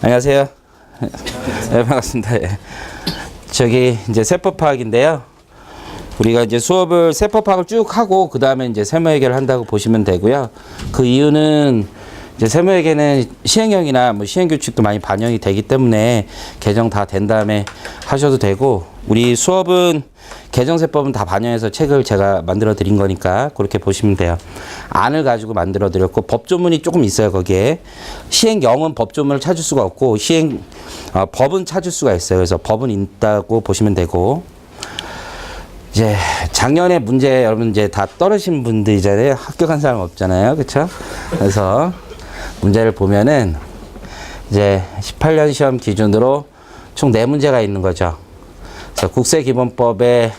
안녕하세요. 네, 반갑습니다. 예. 저기 이제 세법 파악인데요. 우리가 이제 수업을 세법 파악을 쭉 하고 그 다음에 이제 세무회계를 한다고 보시면 되고요. 그 이유는 이제 세무회계는 시행령이나 뭐 시행규칙도 많이 반영이 되기 때문에 개정 다 된 다음에 하셔도 되고, 우리 수업은 개정세법은 다 반영해서 책을 제가 만들어 드린 거니까 그렇게 보시면 돼요. 안을 가지고 만들어 드렸고, 법조문이 조금 있어요. 거기에 시행령은 법조문을 찾을 수가 없고 법은 찾을 수가 있어요. 그래서 법은 있다고 보시면 되고, 이제 작년에 문제 여러분 이제 다 떨어진 분들이잖아요. 합격한 사람 없잖아요. 그렇죠? 그래서 문제를 보면은 이제 18년 시험 기준으로 총 4문제가 있는 거죠. 그래서 국세기본법에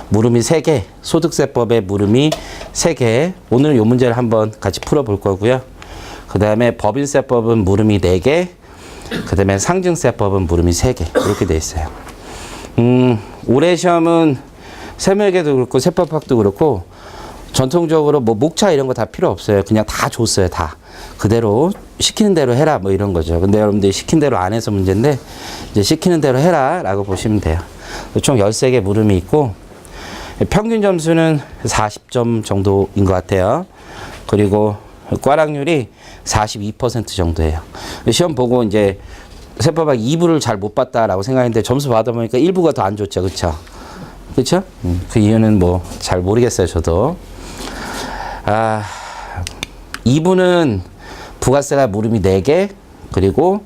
물음이 3개, 소득세법에 물음이 3개. 오늘 요 문제를 한번 같이 풀어볼 거고요. 그 다음에 법인세법은 물음이 4개, 그 다음에 상증세법은 물음이 3개. 이렇게 돼 있어요. 올해 시험은 세무회계도 그렇고 세법학도 그렇고 전통적으로 뭐 목차 이런 거 다 필요 없어요. 그냥 다 줬어요. 다 그대로 시키는 대로 해라 뭐 이런 거죠. 근데 여러분들이 시킨 대로 안 해서 문제인데, 이제 시키는 대로 해라 라고 보시면 돼요. 총 13개 물음이 있고 평균 점수는 40점 정도인 것 같아요. 그리고 꽈락률이 42% 정도예요. 시험 보고 이제 세법학 2부를 잘 못 봤다라고 생각했는데 점수 받아보니까 1부가 더 안 좋죠. 그쵸? 그쵸? 그 이유는 뭐 잘 모르겠어요. 저도. 2부는 부가세가 물음이 4개, 그리고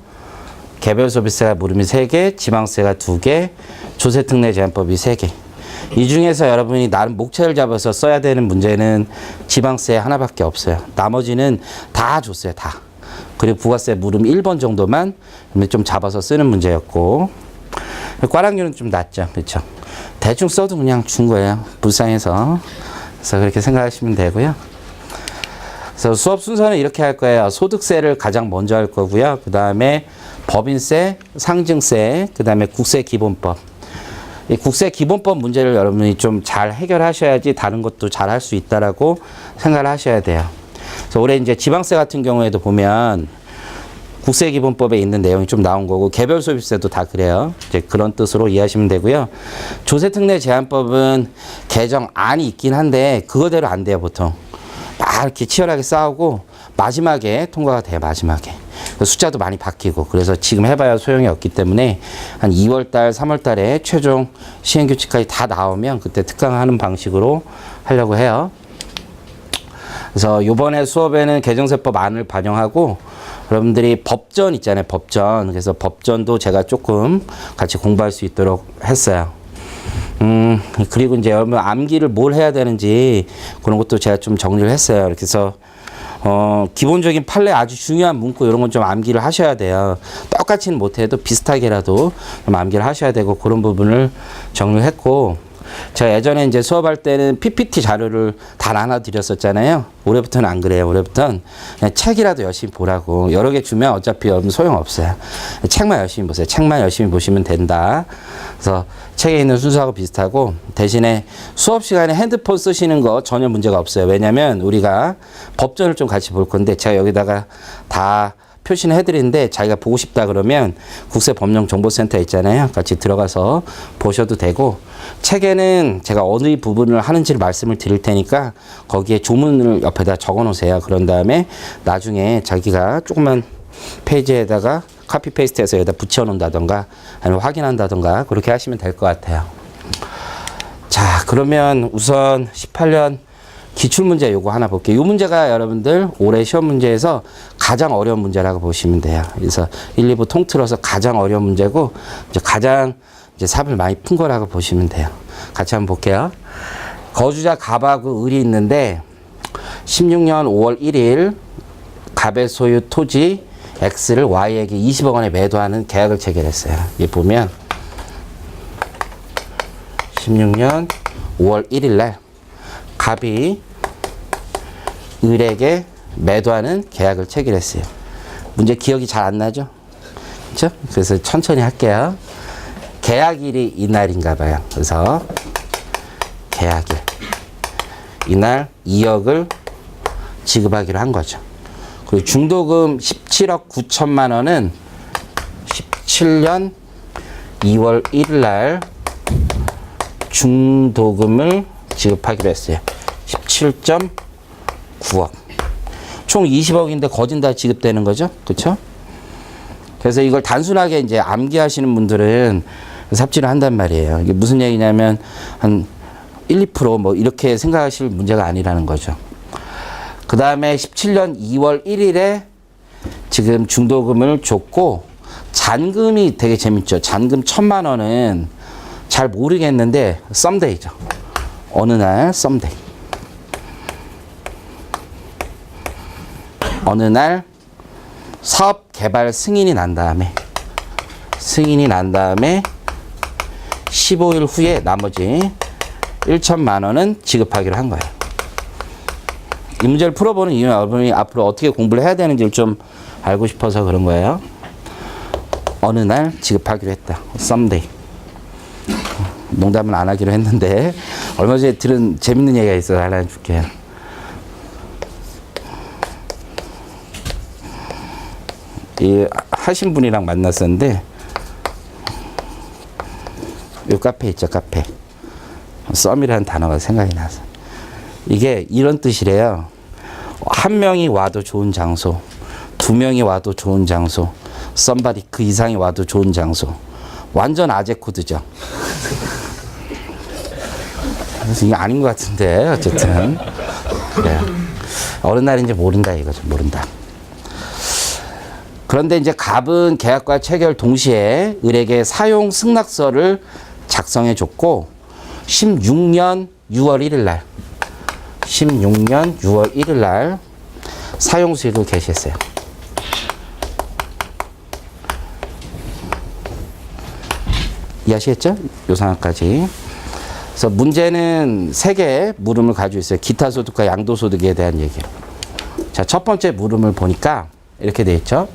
개별소비세가 물음이 3개, 지방세가 2개, 조세특례제한법이 3개. 이 중에서 여러분이 나름 목차를 잡아서 써야 되는 문제는 지방세 하나밖에 없어요. 나머지는 다 줬어요. 다. 그리고 부가세 물음 1번 정도만 좀 잡아서 쓰는 문제였고, 꽈락률은 좀 낮죠. 그렇죠? 대충 써도 그냥 준 거예요. 불쌍해서. 그래서 그렇게 생각하시면 되고요. 그래서 수업 순서는 이렇게 할 거예요. 소득세를 가장 먼저 할 거고요. 그 다음에 법인세, 상증세, 그 다음에 국세기본법. 이 국세기본법 문제를 여러분이 좀 잘 해결하셔야지 다른 것도 잘 할 수 있다라고 생각을 하셔야 돼요. 그래서 올해 이제 지방세 같은 경우에도 보면 국세기본법에 있는 내용이 좀 나온 거고, 개별소비세도 다 그래요. 이제 그런 뜻으로 이해하시면 되고요. 조세특례제한법은 개정안이 있긴 한데 그거대로 안 돼요. 보통 막 이렇게 치열하게 싸우고 마지막에 통과가 돼요. 마지막에 숫자도 많이 바뀌고, 그래서 지금 해봐야 소용이 없기 때문에 한 2월달 3월달에 최종 시행규칙까지 다 나오면 그때 특강하는 방식으로 하려고 해요. 그래서 이번에 수업에는 개정세법 안을 반영하고, 여러분들이 법전 있잖아요. 법전. 그래서 법전도 제가 조금 같이 공부할 수 있도록 했어요. 그리고 이제 여러분 암기를 뭘 해야 되는지 그런 것도 제가 좀 정리를 했어요. 그래서 기본적인 판례 아주 중요한 문구 이런 건 좀 암기를 하셔야 돼요. 똑같이는 못해도 비슷하게라도 좀 암기를 하셔야 되고, 그런 부분을 정리를 했고, 제가 예전에 이제 수업할 때는 PPT 자료를 다 나눠드렸었잖아요. 올해부터는 안 그래요. 올해부터는 그냥 책이라도 열심히 보라고. 여러 개 주면 어차피 여러분 소용없어요. 책만 열심히 보세요. 책만 열심히 보시면 된다. 그래서 책에 있는 순서하고 비슷하고, 대신에 수업 시간에 핸드폰 쓰시는 거 전혀 문제가 없어요. 왜냐면 우리가 법전을 좀 같이 볼 건데, 제가 여기다가 다 표시는 해드리는데 자기가 보고 싶다 그러면 국세법령정보센터 있잖아요. 같이 들어가서 보셔도 되고, 책에는 제가 어느 부분을 하는지를 말씀을 드릴 테니까 거기에 조문을 옆에다 적어 놓으세요. 그런 다음에 나중에 자기가 조그만 페이지에다가 카피 페이스트해서 여기다 붙여 놓는다던가 아니면 확인한다던가 그렇게 하시면 될 것 같아요. 자, 그러면 우선 18년 기출문제 요거 하나 볼게요. 이 문제가 여러분들 올해 시험 문제에서 가장 어려운 문제라고 보시면 돼요. 그래서 1, 2부 통틀어서 가장 어려운 문제고, 이제 가장 이제 삽을 많이 푼 거라고 보시면 돼요. 같이 한번 볼게요. 거주자 갑하고 을이 있는데 16년 5월 1일 갑의 소유 토지 X를 Y에게 20억 원에 매도하는 계약을 체결했어요. 여기 보면 16년 5월 1일 날 갑이 을에게 매도하는 계약을 체결했어요. 문제 기억이 잘 안 나죠? 그렇죠? 그래서 천천히 할게요. 계약일이 이날인가 봐요. 그래서 계약일. 이날 2억을 지급하기로 한 거죠. 그리고 중도금 17억 9천만 원은 17년 2월 1일 날 중도금을 지급하기로 했어요. 17.9억. 총 20억인데 거진 다 지급되는 거죠. 그렇죠? 그래서 이걸 단순하게 이제 암기하시는 분들은 삽질을 한단 말이에요. 이게 무슨 얘기냐면 한 1, 2% 뭐 이렇게 생각하실 문제가 아니라는 거죠. 그 다음에 17년 2월 1일에 지금 중도금을 줬고, 잔금이 되게 재밌죠. 잔금 1,000만 원은 잘 모르겠는데 썸데이죠. 어느 날 썸데이. 어느 날 사업 개발 승인이 난 다음에 15일 후에 나머지 1,000만 원은 지급하기로 한 거예요. 이 문제를 풀어보는 이유는 여러분이 앞으로 어떻게 공부를 해야 되는지를 좀 알고 싶어서 그런 거예요. 어느 날 지급하기로 했다. someday. 농담은 안 하기로 했는데 얼마 전에 들은 재밌는 얘기가 있어서 알려줄게요. 이 하신 분이랑 만났었는데, 요 카페 있죠, 카페. 썸이라는 단어가 생각이 나서. 이게 이런 뜻이래요. 한 명이 와도 좋은 장소, 두 명이 와도 좋은 장소, somebody 그 이상이 와도 좋은 장소. 완전 아재 코드죠. 그래서 이게 아닌 것 같은데 어쨌든 그래요. 어느 날인지 모른다 이거죠. 모른다. 그런데 이제 갑은 계약과 체결 동시에 을에게 사용 승낙서를 작성해 줬고, 16년 6월 1일 날 16년 6월 1일 날 사용 수익을 게시했어요. 이해하시겠죠? 요 상황까지. 그래서 문제는 3개의 물음을 가지고 있어요. 기타 소득과 양도 소득에 대한 얘기로. 자, 첫 번째 물음을 보니까 이렇게 돼 있죠.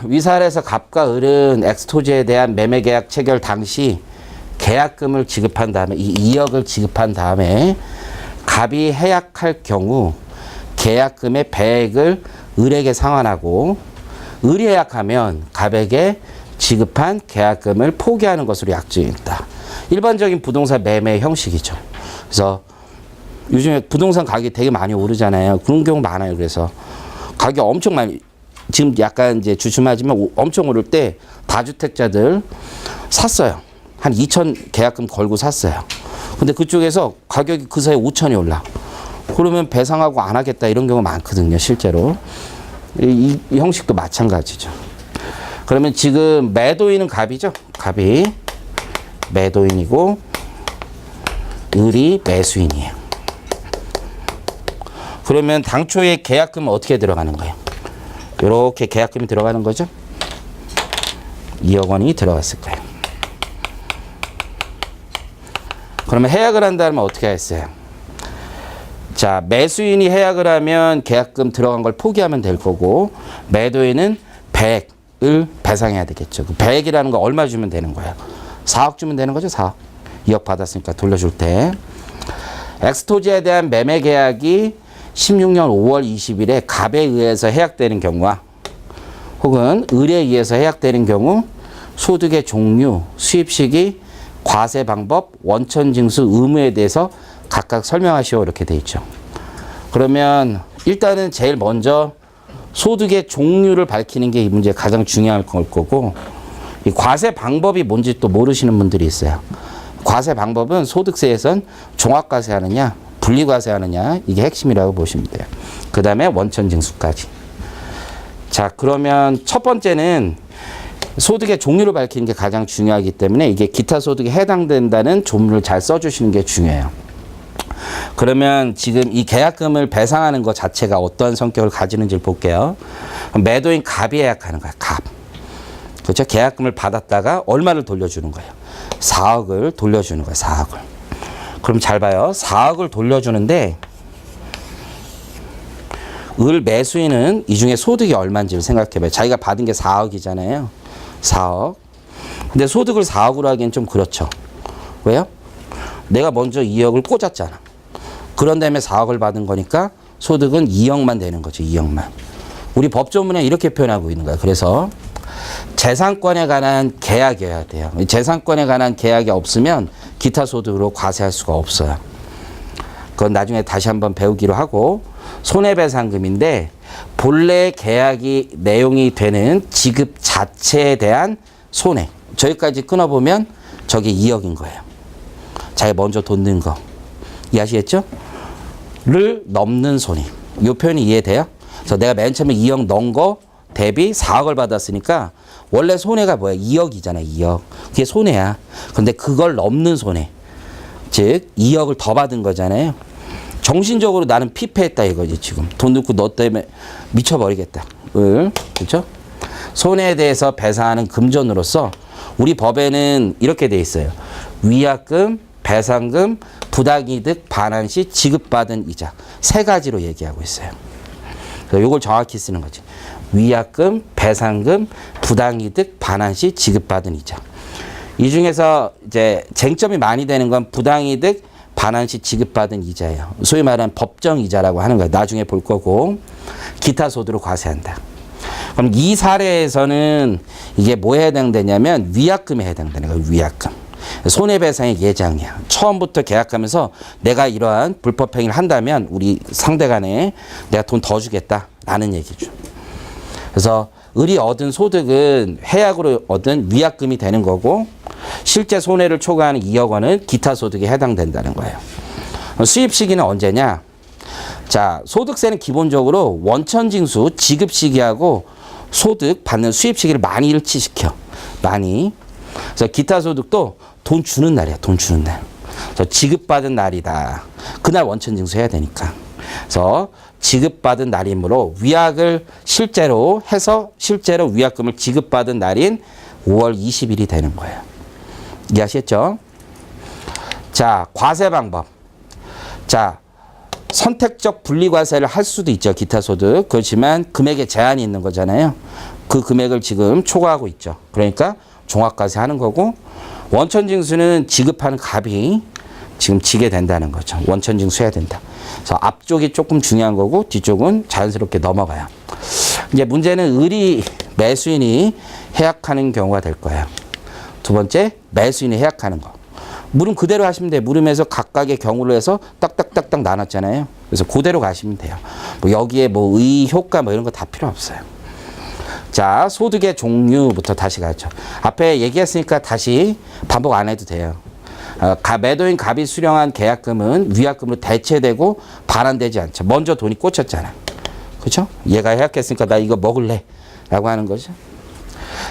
위사에서 갑과 을은 엑스토지에 대한 매매 계약 체결 당시 계약금을 지급한 다음에, 이 2억을 지급한 다음에 갑이 해약할 경우 계약금의 배액을 을에게 상환하고, 을이 해약하면 갑에게 지급한 계약금을 포기하는 것으로 약정했다. 일반적인 부동산 매매 형식이죠. 그래서 요즘에 부동산 가격이 되게 많이 오르잖아요. 그런 경우 많아요. 그래서 가격이 엄청 많이, 지금 약간 이제 주춤하지만 엄청 오를 때 다주택자들 샀어요. 한 2천 계약금 걸고 샀어요. 근데 그쪽에서 가격이 그 사이에 5천이 올라. 그러면 배상하고 안 하겠다 이런 경우가 많거든요. 실제로. 이 형식도 마찬가지죠. 그러면 지금 매도인은 갑이죠. 갑이 매도인이고 을이 매수인이에요. 그러면 당초에 계약금은 어떻게 들어가는 거예요? 이렇게 계약금이 들어가는 거죠. 2억 원이 들어갔을 거예요. 그러면 해약을 한다면 어떻게 했어요? 자, 매수인이 해약을 하면 계약금 들어간 걸 포기하면 될 거고, 매도인은 100을 배상해야 되겠죠. 그 100이라는 거 얼마 주면 되는 거예요? 4억 주면 되는 거죠. 4억. 2억 받았으니까 돌려줄 때. 엑스토지에 대한 매매 계약이 16년 5월 20일에 갑에 의해서 해약되는 경우와 혹은 을에 의해서 해약되는 경우 소득의 종류, 수입 시기, 과세 방법, 원천 징수 의무에 대해서 각각 설명하시오 이렇게 돼 있죠. 그러면 일단은 제일 먼저 소득의 종류를 밝히는 게 이 문제의 가장 중요할 걸 거고, 이 과세 방법이 뭔지 또 모르시는 분들이 있어요. 과세 방법은 소득세에선 종합과세 하느냐 분리과세 하느냐 이게 핵심이라고 보시면 돼요. 그 다음에 원천징수까지. 자, 그러면 첫 번째는 소득의 종류를 밝히는 게 가장 중요하기 때문에 이게 기타 소득에 해당된다는 조문을 잘 써주시는 게 중요해요. 그러면 지금 이 계약금을 배상하는 것 자체가 어떤 성격을 가지는지를 볼게요. 매도인 갑이 해약하는 거야. 갑. 그렇죠? 계약금을 받았다가 얼마를 돌려주는 거예요? 4억을 돌려주는 거예요. 4억을. 그럼 잘 봐요. 4억을 돌려주는데 을 매수인은 이 중에 소득이 얼마인지를 생각해봐요. 자기가 받은 게 4억이잖아요. 4억. 근데 소득을 4억으로 하기엔 좀 그렇죠. 왜요? 내가 먼저 2억을 꽂았잖아. 그런 다음에 4억을 받은 거니까 소득은 2억만 되는 거죠. 2억만. 우리 법조문에 이렇게 표현하고 있는 거야. 그래서 재산권에 관한 계약이어야 돼요. 재산권에 관한 계약이 없으면 기타 소득으로 과세할 수가 없어요. 그건 나중에 다시 한번 배우기로 하고, 손해배상금인데 본래 계약이 내용이 되는 지급 자체에 대한 손해. 저기까지 끊어보면 저게 2억인 거예요. 자기 먼저 돈 넣은 거. 이해하시겠죠? 를 넘는 손해. 이 표현이 이해돼요? 그래서 내가 맨 처음에 2억 넣은 거 대비 4억을 받았으니까 원래 손해가 뭐야? 2억이잖아, 2억. 그게 손해야. 근데 그걸 넘는 손해. 즉 2억을 더 받은 거잖아요. 정신적으로 나는 피폐했다 이거지 지금. 돈 넣고 너 때문에 미쳐버리겠다. 그렇죠? 손해에 대해서 배상하는 금전으로서 우리 법에는 이렇게 돼 있어요. 위약금, 배상금, 부당이득 반환 시 지급받은 이자. 세 가지로 얘기하고 있어요. 그래서 이걸 정확히 쓰는 거지. 위약금, 배상금, 부당이득 반환 시 지급받은 이자. 이 중에서 이제 쟁점이 많이 되는 건 부당이득 반환 시 지급받은 이자예요. 소위 말하는 법정 이자라고 하는 거예요. 나중에 볼 거고. 기타 소득으로 과세한다. 그럼 이 사례에서는 이게 뭐에 해당되냐면 위약금에 해당되는 거예요. 위약금. 손해배상의 예장이야. 처음부터 계약하면서 내가 이러한 불법행위를 한다면 우리 상대 간에 내가 돈 더 주겠다라는 얘기죠. 그래서 을이 얻은 소득은 해약으로 얻은 위약금이 되는 거고, 실제 손해를 초과하는 2억 원은 기타 소득에 해당된다는 거예요. 수입 시기는 언제냐? 자, 소득세는 기본적으로 원천징수 지급 시기하고 소득 받는 수입 시기를 많이 일치시켜. 많이. 그래서 기타 소득도 돈 주는 날이야. 돈 주는 날. 그래서 지급받은 날이다. 그날 원천징수 해야 되니까. 그래서 지급받은 날이므로 위약을 실제로 해서 실제로 위약금을 지급받은 날인 5월 20일이 되는 거예요. 이해하셨죠? 자, 과세 방법. 자, 선택적 분리과세를 할 수도 있죠. 기타 소득. 그렇지만 금액에 제한이 있는 거잖아요. 그 금액을 지금 초과하고 있죠. 그러니까 종합과세 하는 거고, 원천징수는 지급하는 갑이 지금 지게 된다는 거죠. 원천징수 해야 된다. 그래서 앞쪽이 조금 중요한 거고 뒤쪽은 자연스럽게 넘어가요. 이제 문제는 을이 매수인이 해약하는 경우가 될 거예요. 두 번째, 매수인이 해약하는 거. 물음 그대로 하시면 돼요. 물음에서 각각의 경우를 해서 딱딱딱딱 나눴잖아요. 그래서 그대로 가시면 돼요. 뭐 여기에 뭐 의, 효과 뭐 이런 거 다 필요 없어요. 자, 소득의 종류부터 다시 가죠. 앞에 얘기했으니까 다시 반복 안 해도 돼요. 매도인 갑이 수령한 계약금은 위약금으로 대체되고 반환되지 않죠. 먼저 돈이 꽂혔잖아. 그렇죠? 얘가 해약했으니까 나 이거 먹을래 라고 하는 거죠.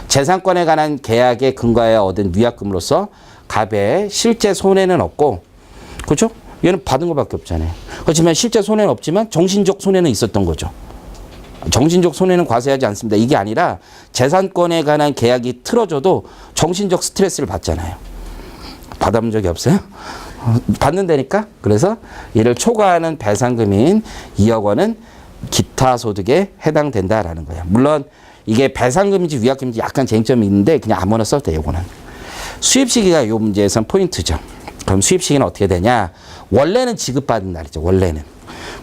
재산권에 관한 계약에 근거하여 얻은 위약금으로서 갑의 실제 손해는 없고, 그렇죠? 얘는 받은 것밖에 없잖아요. 그렇지만 실제 손해는 없지만 정신적 손해는 있었던 거죠. 정신적 손해는 과세하지 않습니다. 이게 아니라 재산권에 관한 계약이 틀어져도 정신적 스트레스를 받잖아요. 받아본 적이 없어요? 받는다니까? 그래서 이를 초과하는 배상금인 2억 원은 기타 소득에 해당된다라는 거예요. 물론 이게 배상금인지 위약금인지 약간 쟁점이 있는데 그냥 아무나 써도 돼요. 이거는. 수입 시기가 이 문제에선 포인트죠. 그럼 수입 시기는 어떻게 되냐? 원래는 지급받은 날이죠. 원래는.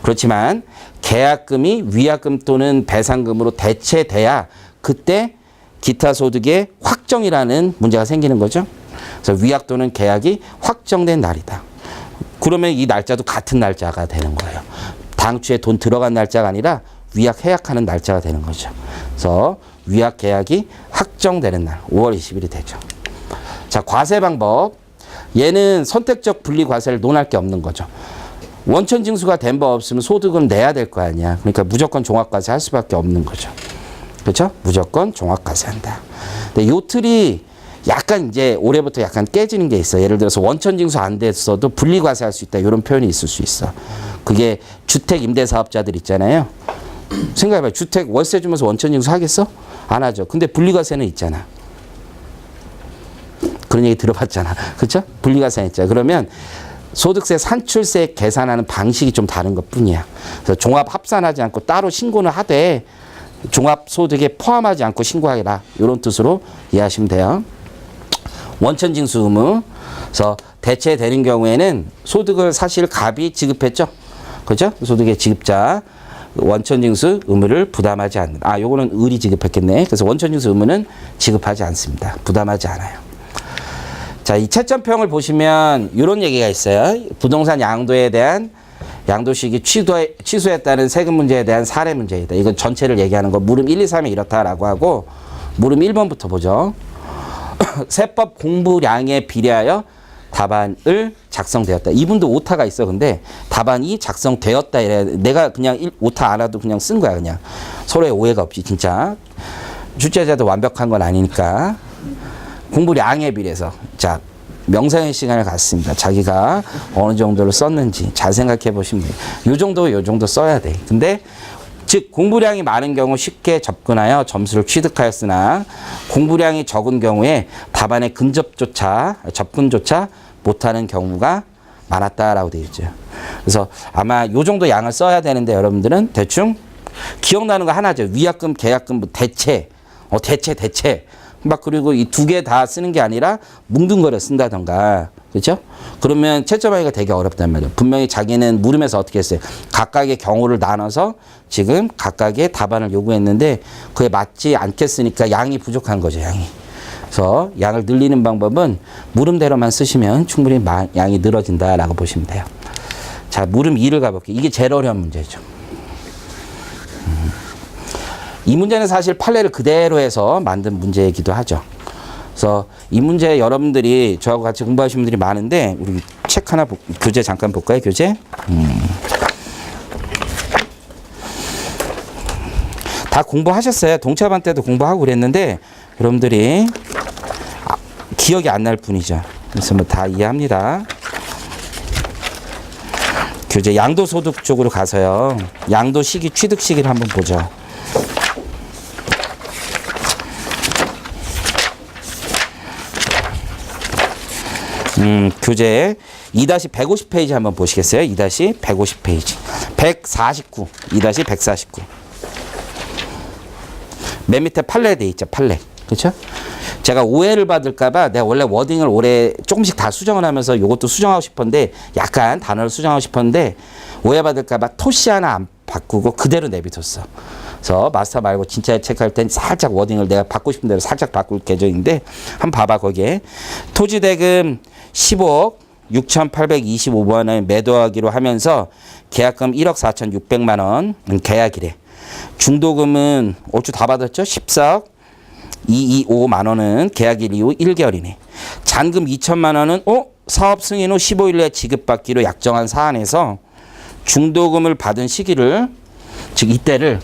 그렇지만 계약금이 위약금 또는 배상금으로 대체돼야 그때 기타 소득의 확정이라는 문제가 생기는 거죠. 그래서 위약 또는 계약이 확정된 날이다. 그러면 이 날짜도 같은 날짜가 되는 거예요. 당초에 돈 들어간 날짜가 아니라 위약 해약하는 날짜가 되는 거죠. 그래서 위약 계약이 확정되는 날 5월 20일이 되죠. 자, 과세 방법. 얘는 선택적 분리 과세를 논할 게 없는 거죠. 원천 징수가 된 바 없으면 소득은 내야 될 거 아니야. 그러니까 무조건 종합과세 할 수밖에 없는 거죠. 그렇죠? 무조건 종합과세 한다. 근데 요 틀이 약간 이제 올해부터 약간 깨지는 게 있어. 예를 들어서 원천 징수 안 됐어도 분리과세 할 수 있다. 이런 표현이 있을 수 있어. 그게 주택 임대사업자들 있잖아요. 생각해봐요. 주택 월세 주면서 원천 징수 하겠어? 안 하죠. 근데 분리과세는 있잖아. 그런 얘기 들어봤잖아. 그렇죠? 분리과세 있잖아. 그러면 소득세 산출세 계산하는 방식이 좀 다른 것 뿐이야. 그래서 종합 합산하지 않고 따로 신고는 하되 종합소득에 포함하지 않고 신고하라. 이런 뜻으로 이해하시면 돼요. 원천징수 의무. 그래서 대체되는 경우에는 소득을 사실 갑이 지급했죠. 그죠? 소득의 지급자. 원천징수 의무를 부담하지 않는. 아, 요거는 을이 지급했겠네. 그래서 원천징수 의무는 지급하지 않습니다. 부담하지 않아요. 자, 이 채점평을 보시면 이런 얘기가 있어요. 부동산 양도에 대한 양도시기 취소했다는 세금 문제에 대한 사례 문제이다. 이건 전체를 얘기하는 거. 물음 1, 2, 3이 이렇다라고 하고 물음 1번부터 보죠. 세법 공부량에 비례하여 답안을 작성되었다. 이분도 오타가 있어. 근데 답안이 작성되었다 이래. 내가 그냥 오타 안 해도 그냥 쓴 거야. 그냥 서로의 오해가 없이. 진짜 출제자도 완벽한 건 아니니까. 공부량에 비례해서. 자, 명상의 시간을 갖습니다. 자기가 어느 정도로 썼는지 잘 생각해 보시면 돼요. 요 정도 써야 돼. 근데 즉 공부량이 많은 경우 쉽게 접근하여 점수를 취득하였으나 공부량이 적은 경우에 답안의 접근조차 못하는 경우가 많았다라고 되어 있죠. 그래서 아마 요 정도 양을 써야 되는데 여러분들은 대충 기억나는 거 하나죠. 위약금, 계약금, 대체. 막 그리고 이 두 개 다 쓰는 게 아니라 뭉뚱그려 쓴다던가. 그렇죠? 그러면 채점하기가 되게 어렵단 말이에요. 분명히 자기는 물음에서 어떻게 했어요? 각각의 경우를 나눠서 지금 각각의 답안을 요구했는데 그에 맞지 않겠으니까 양이 부족한 거죠. 양이. 그래서 양을 늘리는 방법은 물음대로만 쓰시면 충분히 양이 늘어진다라고 보시면 돼요. 자, 물음 2를 가볼게요. 이게 제일 어려운 문제죠. 이 문제는 사실 판례를 그대로 해서 만든 문제이기도 하죠. 그래서 이 문제 여러분들이 저하고 같이 공부하신 분들이 많은데 우리 책 하나 교재 잠깐 볼까요? 교재. 다 공부하셨어요. 동차반 때도 공부하고 그랬는데 여러분들이 기억이 안 날 뿐이죠. 그래서 뭐 다 이해합니다. 교재 양도소득 쪽으로 가서요. 양도시기 취득 시기를 한번 보죠. 교재 2-150페이지 한번 보시겠어요? 2-150페이지. 149. 2-149. 맨 밑에 판례 돼 있죠. 판례. 그렇죠? 제가 오해를 받을까봐 내가 원래 워딩을 올해 조금씩 다 수정을 하면서 이것도 수정하고 싶었는데 약간 단어를 수정하고 싶었는데 오해받을까봐 토시 하나 안 바꾸고 그대로 내비뒀어. 그래서 마스터 말고 진짜 체크할 땐 살짝 워딩을 내가 받고 싶은 대로 살짝 바꿀 계정인데 한번 봐봐. 거기에 토지대금 15억 6,825만 원을 매도하기로 하면서 계약금 1억 4,600만 원 계약이래. 중도금은 얼추 다 받았죠? 14억 225만 원은 계약일 이후 1개월이네. 잔금 2천만 원은 사업 승인 후 15일 내에 지급받기로 약정한 사안에서 중도금을 받은 시기를 즉 이때를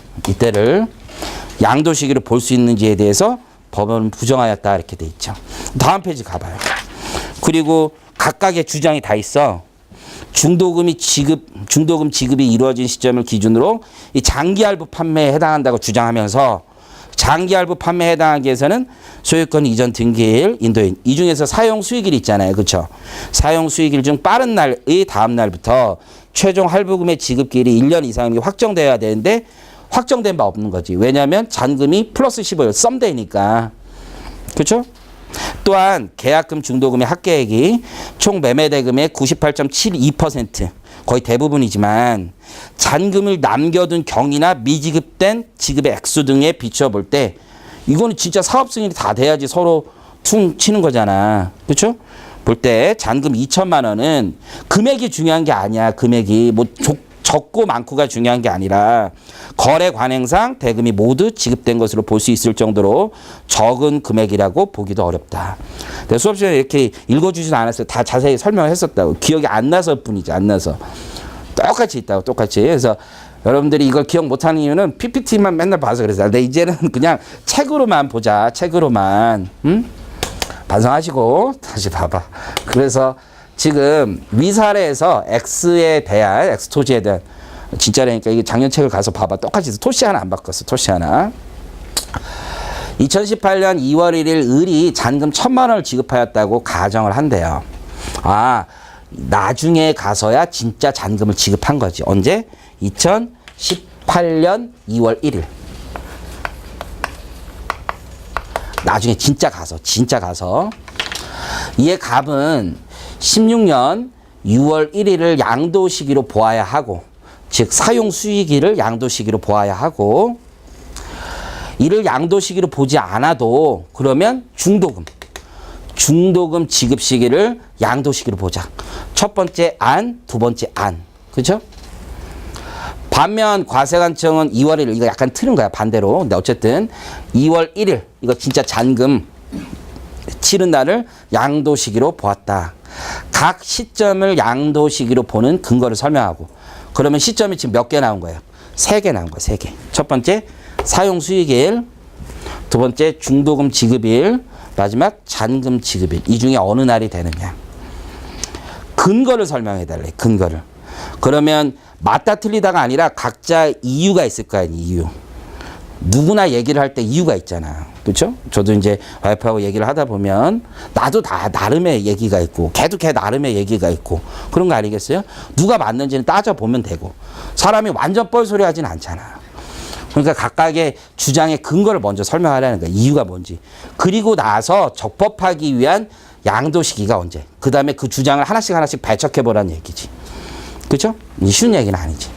양도 시기로 볼 수 있는지에 대해서 법원은 부정하였다 이렇게 돼 있죠. 다음 페이지 가봐요. 그리고 각각의 주장이 다 있어. 중도금 지급이 이루어진 시점을 기준으로 이 장기할부 판매에 해당한다고 주장하면서 장기할부 판매에 해당하기 위해서는 소유권 이전 등기일 인도인 이 중에서 사용 수익일 있잖아요. 그렇죠? 사용 수익일 중 빠른 날의 다음 날부터 최종 할부금의 지급기일이 1년 이상이 확정되어야 되는데 확정된 바 없는 거지. 왜냐하면 잔금이 플러스 15일 썸되니까. 그렇죠? 또한 계약금 중도금의 합계액이 총 매매대금의 98.72% 거의 대부분이지만 잔금을 남겨둔 경위나 미지급된 지급의 액수 등에 비춰 볼 때 이거는 진짜 사업 승인이 다 돼야지 서로 퉁 치는 거잖아. 그렇죠? 볼 때 잔금 2천만 원은 금액이 중요한 게 아니야. 금액이 뭐 적고 많고가 중요한 게 아니라 거래 관행상 대금이 모두 지급된 것으로 볼 수 있을 정도로 적은 금액이라고 보기도 어렵다. 내가 수업 시간에 이렇게 읽어주지도 않았어요. 다 자세히 설명을 했었다고. 기억이 안 나서 뿐이지. 안 나서. 똑같이 있다고. 똑같이. 그래서 여러분들이 이걸 기억 못하는 이유는 PPT만 맨날 봐서 그래서 근데 이제는 그냥 책으로만 보자. 책으로만. 반성하시고 다시 봐봐. 그래서 지금 위사례에서 X에 대한 X토지에 대한 진짜라니까 이게 작년 책을 가서 봐봐. 똑같이 토시 하나 안 바꿨어. 토시 하나. 2018년 2월 1일 을이 잔금 1,000만 원을 지급하였다고 가정을 한대요. 아, 나중에 가서야 진짜 잔금을 지급한 거지. 언제? 2018년 2월 1일. 나중에 진짜 가서. 이에 갑은 16년 6월 1일을 양도 시기로 보아야 하고 즉 사용 수익일을 양도시기로 보아야 하고, 이를 양도시기로 보지 않아도 그러면 중도금 지급 시기를 양도시기로 보자. 첫 번째 안, 두 번째 안. 그죠? 반면 과세관청은 2월 1일, 이거 약간 틀은 거야, 반대로. 근데 어쨌든 2월 1일, 이거 진짜 잔금 치른 날을 양도시기로 보았다. 각 시점을 양도시기로 보는 근거를 설명하고, 그러면 시점이 지금 몇 개 나온 거예요? 3개 나온 거예요, 3개. 첫 번째, 사용 수익일. 두 번째, 중도금 지급일. 마지막, 잔금 지급일. 이 중에 어느 날이 되느냐. 근거를 설명해 달래, 근거를. 그러면 맞다 틀리다가 아니라 각자 이유가 있을 거 아니에요, 이유. 누구나 얘기를 할 때 이유가 있잖아. 그렇죠? 저도 이제 와이프하고 얘기를 하다 보면 나도 다 나름의 얘기가 있고 걔도 걔 나름의 얘기가 있고 그런 거 아니겠어요? 누가 맞는지는 따져보면 되고 사람이 완전 뻘소리 하진 않잖아. 그러니까 각각의 주장의 근거를 먼저 설명하라는 거야. 이유가 뭔지. 그리고 나서 적법하기 위한 양도 시기가 언제. 그 다음에 그 주장을 하나씩 배척해보라는 얘기지. 그렇죠? 쉬운 얘기는 아니지.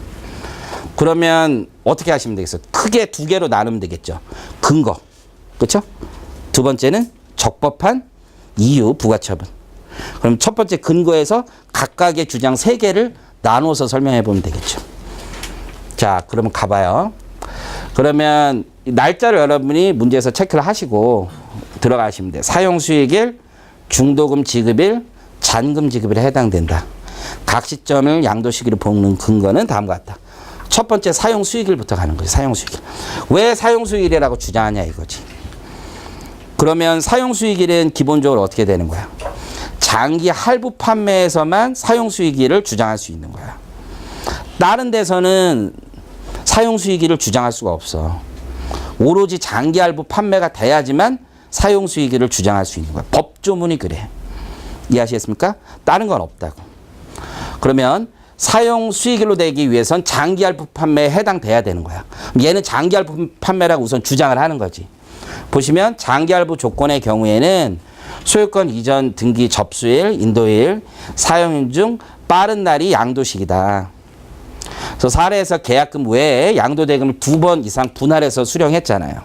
그러면 어떻게 하시면 되겠어요? 크게 2개로 나누면 되겠죠. 근거. 그렇죠? 두 번째는 적법한 이유, 부가처분. 그럼 첫 번째 근거에서 각각의 주장 3개를 나눠서 설명해 보면 되겠죠. 자, 그러면 가봐요. 그러면 날짜를 여러분이 문제에서 체크를 하시고 들어가시면 돼요. 사용수익일, 중도금 지급일, 잔금 지급일에 해당된다. 각 시점을 양도시기로 보는 근거는 다음과 같다. 첫 번째 사용수익일부터 가는 거지. 사용수익일. 왜 사용수익일이라고 주장하냐 이거지. 그러면 사용수익일은 기본적으로 어떻게 되는 거야? 장기 할부 판매에서만 사용수익일을 주장할 수 있는 거야. 다른 데서는 사용수익일을 주장할 수가 없어. 오로지 장기 할부 판매가 돼야지만 사용수익일을 주장할 수 있는 거야. 법조문이 그래. 이해하시겠습니까? 다른 건 없다고. 그러면 사용수익일로 되기 위해선 장기 할부 판매에 해당돼야 되는 거야. 얘는 장기 할부 판매라고 우선 주장을 하는 거지. 보시면 장기 할부 조건의 경우에는 소유권 이전 등기 접수일, 인도일, 사용일 중 빠른 날이 양도시기다. 그래서 사례에서 계약금 외에 양도대금을 2번 이상 분할해서 수령했잖아요.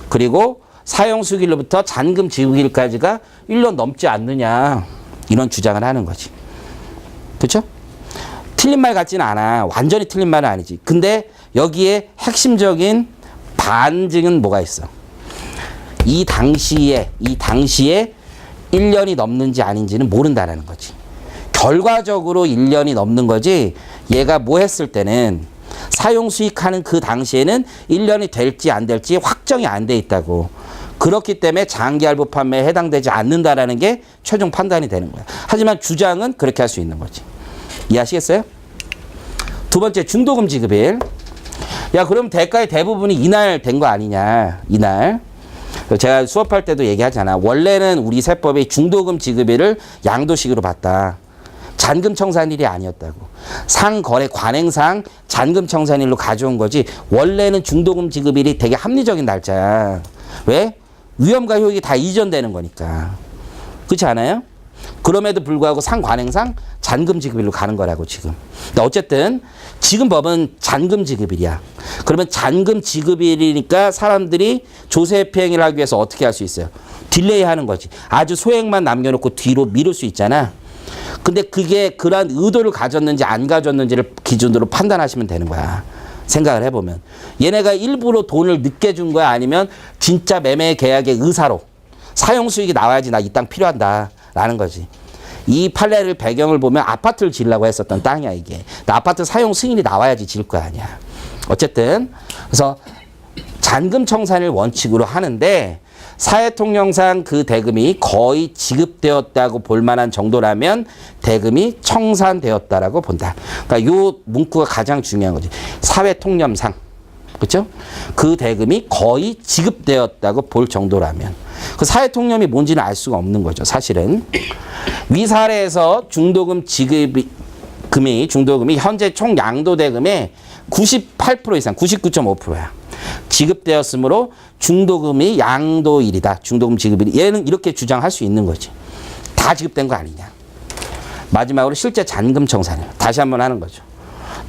그리고 사용수익일로부터 잔금 지급일까지가 1년 넘지 않느냐 이런 주장을 하는 거지. 그렇죠? 틀린 말 같지는 않아. 완전히 틀린 말은 아니지. 근데 여기에 핵심적인 반증은 뭐가 있어? 이 당시에 1년이 넘는지 아닌지는 모른다라는 거지. 결과적으로 1년이 넘는 거지. 얘가 뭐 했을 때는 사용 수익하는 그 당시에는 1년이 될지 안 될지 확정이 안 돼 있다고. 그렇기 때문에 장기 할부 판매에 해당되지 않는다라는 게 최종 판단이 되는 거야. 하지만 주장은 그렇게 할 수 있는 거지. 이해하시겠어요? 두 번째, 중도금 지급일. 야, 그럼 대가의 대부분이 이날 된 거 아니냐. 이날. 제가 수업할 때도 얘기하잖아. 원래는 우리 세법이 중도금 지급일을 양도식으로 봤다. 잔금 청산일이 아니었다고. 상거래 관행상 잔금 청산일로 가져온 거지. 원래는 중도금 지급일이 되게 합리적인 날짜야. 왜? 위험과 효익이 다 이전되는 거니까. 그렇지 않아요? 그럼에도 불구하고 상관행상 잔금 지급일로 가는 거라고 지금. 근데 어쨌든 지금 법은 잔금 지급일이야. 그러면 잔금 지급일이니까 사람들이 조세 회피 행위를 하기 위해서 어떻게 할 수 있어요? 딜레이 하는 거지. 아주 소액만 남겨놓고 뒤로 미룰 수 있잖아. 근데 그게 그러한 의도를 가졌는지 안 가졌는지를 기준으로 판단하시면 되는 거야. 생각을 해보면. 얘네가 일부러 돈을 늦게 준 거야? 아니면 진짜 매매 계약의 의사로 사용 수익이 나와야지 나 이 땅 필요한다 라는 거지. 이 판례를 배경을 보면 아파트를 지으려고 했었던 땅이야 이게. 아파트 사용 승인이 나와야지 지을 거 아니야. 어쨌든 그래서 잔금 청산을 원칙으로 하는데 사회통령상 그 대금이 거의 지급되었다고 볼 만한 정도라면 대금이 청산되었다라고 본다. 그러니까 요 문구가 가장 중요한 거지. 사회통념상. 그렇죠? 그 대금이 거의 지급되었다고 볼 정도라면. 그 사회통념이 뭔지는 알 수가 없는 거죠. 사실은. 위 사례에서 중도금 중도금이 현재 총 양도대금의 98% 이상, 99.5%야. 지급되었으므로 중도금이 양도일이다. 중도금 지급일이. 얘는 이렇게 주장할 수 있는 거지. 다 지급된 거 아니냐. 마지막으로 실제 잔금 청산일. 다시 한번 하는 거죠.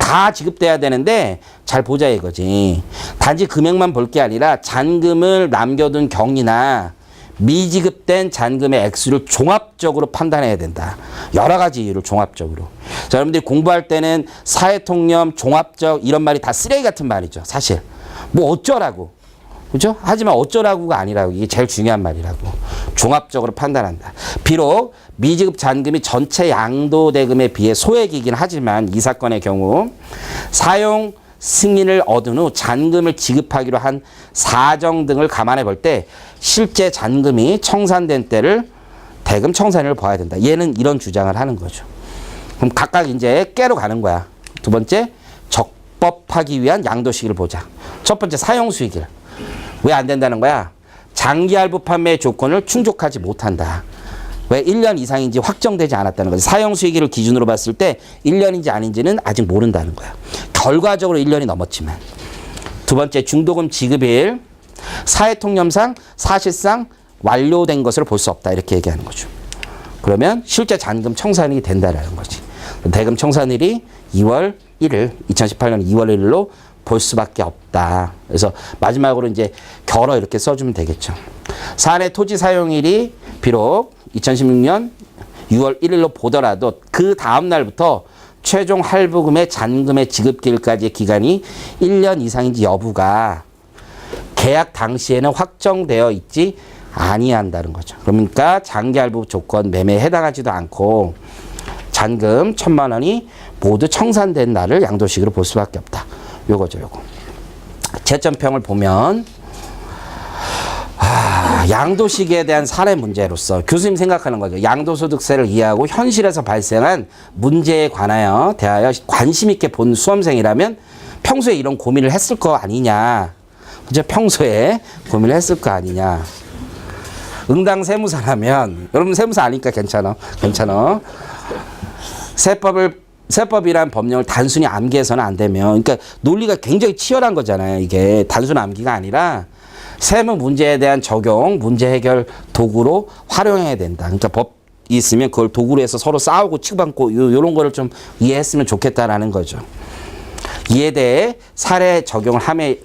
다 지급돼야 되는데 잘 보자 이거지. 단지 금액만 볼 게 아니라 잔금을 남겨둔 경위나 미지급된 잔금의 액수를 종합적으로 판단해야 된다. 여러 가지 이유를 종합적으로. 자, 여러분들이 공부할 때는 사회통념, 종합적 이런 말이 다 쓰레기 같은 말이죠. 사실. 뭐 어쩌라고. 그죠? 하지만 어쩌라고가 아니라고. 이게 제일 중요한 말이라고. 종합적으로 판단한다. 비록 미지급 잔금이 전체 양도대금에 비해 소액이긴 하지만 이 사건의 경우 사용 승인을 얻은 후 잔금을 지급하기로 한 사정 등을 감안해 볼 때 실제 잔금이 청산된 때를 대금 청산일을 봐야 된다. 얘는 이런 주장을 하는 거죠. 그럼 각각 이제 깨로 가는 거야. 두 번째, 적법하기 위한 양도 시기를 보자. 첫 번째, 사용 수익일. 왜 안 된다는 거야? 장기 할부 판매 조건을 충족하지 못한다. 왜 1년 이상인지 확정되지 않았다는 거지. 사용 수익일을 기준으로 봤을 때 1년인지 아닌지는 아직 모른다는 거야. 결과적으로 1년이 넘었지만. 두 번째, 중도금 지급일. 사회통념상 사실상 완료된 것으로 볼 수 없다. 이렇게 얘기하는 거죠. 그러면 실제 잔금 청산일이 된다라는 거지. 대금 청산일이 2월 1일, 2018년 2월 1일로 볼 수밖에 없다. 그래서 마지막으로 이제 결어 이렇게 써주면 되겠죠. 사안의 토지 사용일이 비록 2016년 6월 1일로 보더라도 그 다음 날부터 최종 할부금의 잔금의 지급기일까지의 기간이 1년 이상인지 여부가 계약 당시에는 확정되어 있지 아니한다는 거죠. 그러니까 장기 할부 조건 매매에 해당하지도 않고 잔금 1,000만 원이 모두 청산된 날을 양도식으로 볼 수밖에 없다. 요거죠, 요거. 채점평을 보면 양도시기에 대한 사례 문제로서 교수님 생각하는 거죠. 양도소득세를 이해하고 현실에서 발생한 문제에 대하여 관심 있게 본 수험생이라면 평소에 이런 고민을 했을 거 아니냐. 그죠? 평소에 고민을 했을 거 아니냐. 응당 세무사라면, 여러분 세무사 아니까 괜찮아. 세법이란 법령을 단순히 암기해서는 안 되면, 그러니까 논리가 굉장히 치열한 거잖아요. 이게 단순 암기가 아니라 세무 문제에 대한 적용, 문제 해결 도구로 활용해야 된다. 그러니까 법이 있으면 그걸 도구로 해서 서로 싸우고 치고받고 이런 거를 좀 이해했으면 좋겠다라는 거죠. 이에 대해 사례 적용을 함에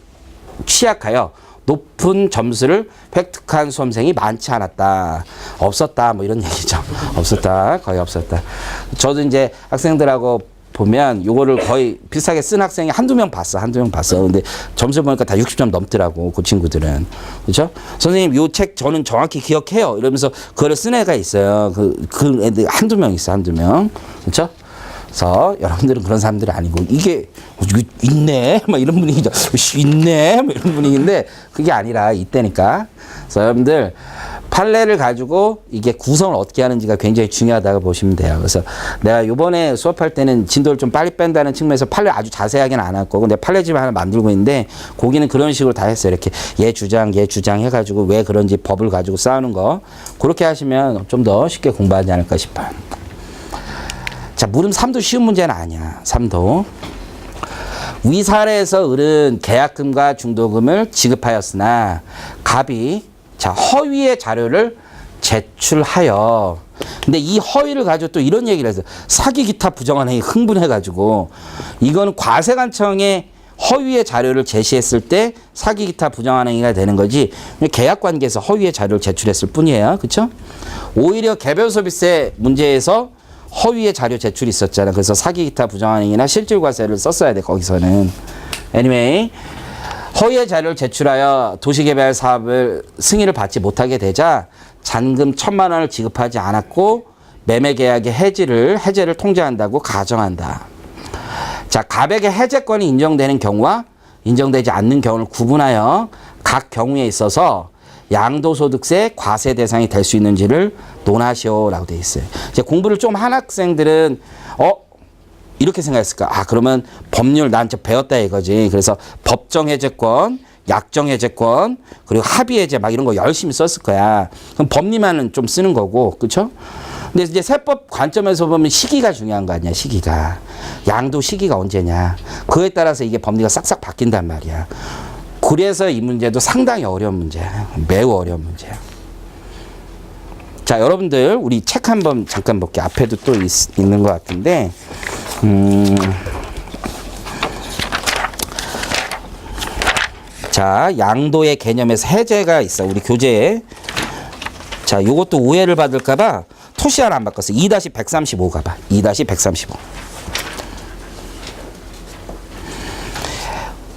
취약하여 높은 점수를 획득한 수험생이 많지 않았다. 없었다. 뭐 이런 얘기죠. 없었다. 거의 없었다. 저도 이제 학생들하고 보면 요거를 거의 비슷하게 쓴 학생이 한두 명 봤어. 근데 점수 보니까 다 60점 넘더라고. 그 친구들은. 그렇죠? 선생님 요 책 저는 정확히 기억해요. 이러면서 그거를 쓴 애가 있어요. 그 애들 한두 명 있어. 한두 명. 그렇죠? 그래서 여러분들은 그런 사람들이 아니고 이게 있네 막 이런 분위기죠. 있네 막 이런 분위기인데 그게 아니라 이때니까. 그래서 여러분들 판례를 가지고 이게 구성을 어떻게 하는지가 굉장히 중요하다고 보시면 돼요. 그래서 내가 요번에 수업할 때는 진도를 좀 빨리 뺀다는 측면에서 판례 아주 자세하게는 안 할 거고 내가 판례집 하나 만들고 있는데 거기는 그런 식으로 다 했어요. 이렇게 얘 주장 해가지고 왜 그런지 법을 가지고 싸우는 거 그렇게 하시면 좀 더 쉽게 공부하지 않을까 싶어요. 자, 물음 3도 쉬운 문제는 아니야. 3도. 위 사례에서 을은 계약금과 중도금을 지급하였으나 갑이 허위의 자료를 제출하여 근데 이 허위를 가지고 또 이런 얘기를 해서 사기 기타 부정한 행위 흥분해가지고 이거는 과세관청에 허위의 자료를 제시했을 때 사기 기타 부정한 행위가 되는 거지 계약관계에서 허위의 자료를 제출했을 뿐이에요. 그렇죠? 오히려 개별소비세 문제에서 허위의 자료 제출이 있었잖아. 그래서 사기 기타 부정한 행위나 실질과세를 썼어야 돼. 거기서는. anyway 허위의 자료를 제출하여 도시개발 사업을 승인을 받지 못하게 되자 잔금 1,000만 원을 지급하지 않았고 매매계약의 해제를 통지한다고 가정한다. 자, 갑에게 해제권이 인정되는 경우와 인정되지 않는 경우를 구분하여 각 경우에 있어서 양도소득세 과세 대상이 될 수 있는지를 논하시오라고 되어 있어요. 이제 공부를 좀 한 학생들은 이렇게 생각했을까? 그러면 법률 난 저 배웠다 이거지. 그래서 법정 해제권, 약정 해제권, 그리고 합의 해제 막 이런 거 열심히 썼을 거야. 그럼 법리만은 좀 쓰는 거고, 그렇죠? 근데 이제 세법 관점에서 보면 시기가 중요한 거 아니야, 시기가. 양도 시기가 언제냐. 그에 따라서 이게 법리가 싹싹 바뀐단 말이야. 그래서 이 문제도 상당히 어려운 문제야. 매우 어려운 문제야. 자, 여러분들 우리 책 한번 잠깐 볼게요. 앞에도 또 있는 것 같은데 자, 양도의 개념에서 해제가 있어. 우리 교재에. 자, 요것도 오해를 받을까봐 토시 하나 안 바꿨어. 2-135 가봐. 2-135.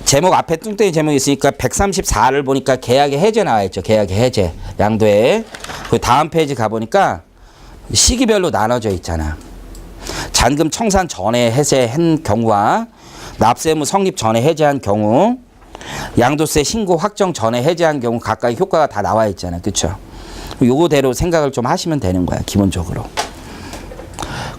제목 앞에 뚱땡이 제목이 있으니까 134를 보니까 계약의 해제 나와 있죠. 계약의 해제. 양도에. 그 다음 페이지 가보니까 시기별로 나눠져 있잖아. 잔금 청산 전에 해제한 경우와 납세의무 성립 전에 해제한 경우, 양도세 신고 확정 전에 해제한 경우 각각의 효과가 다 나와 있잖아. 그쵸? 요거대로 생각을 좀 하시면 되는 거야. 기본적으로.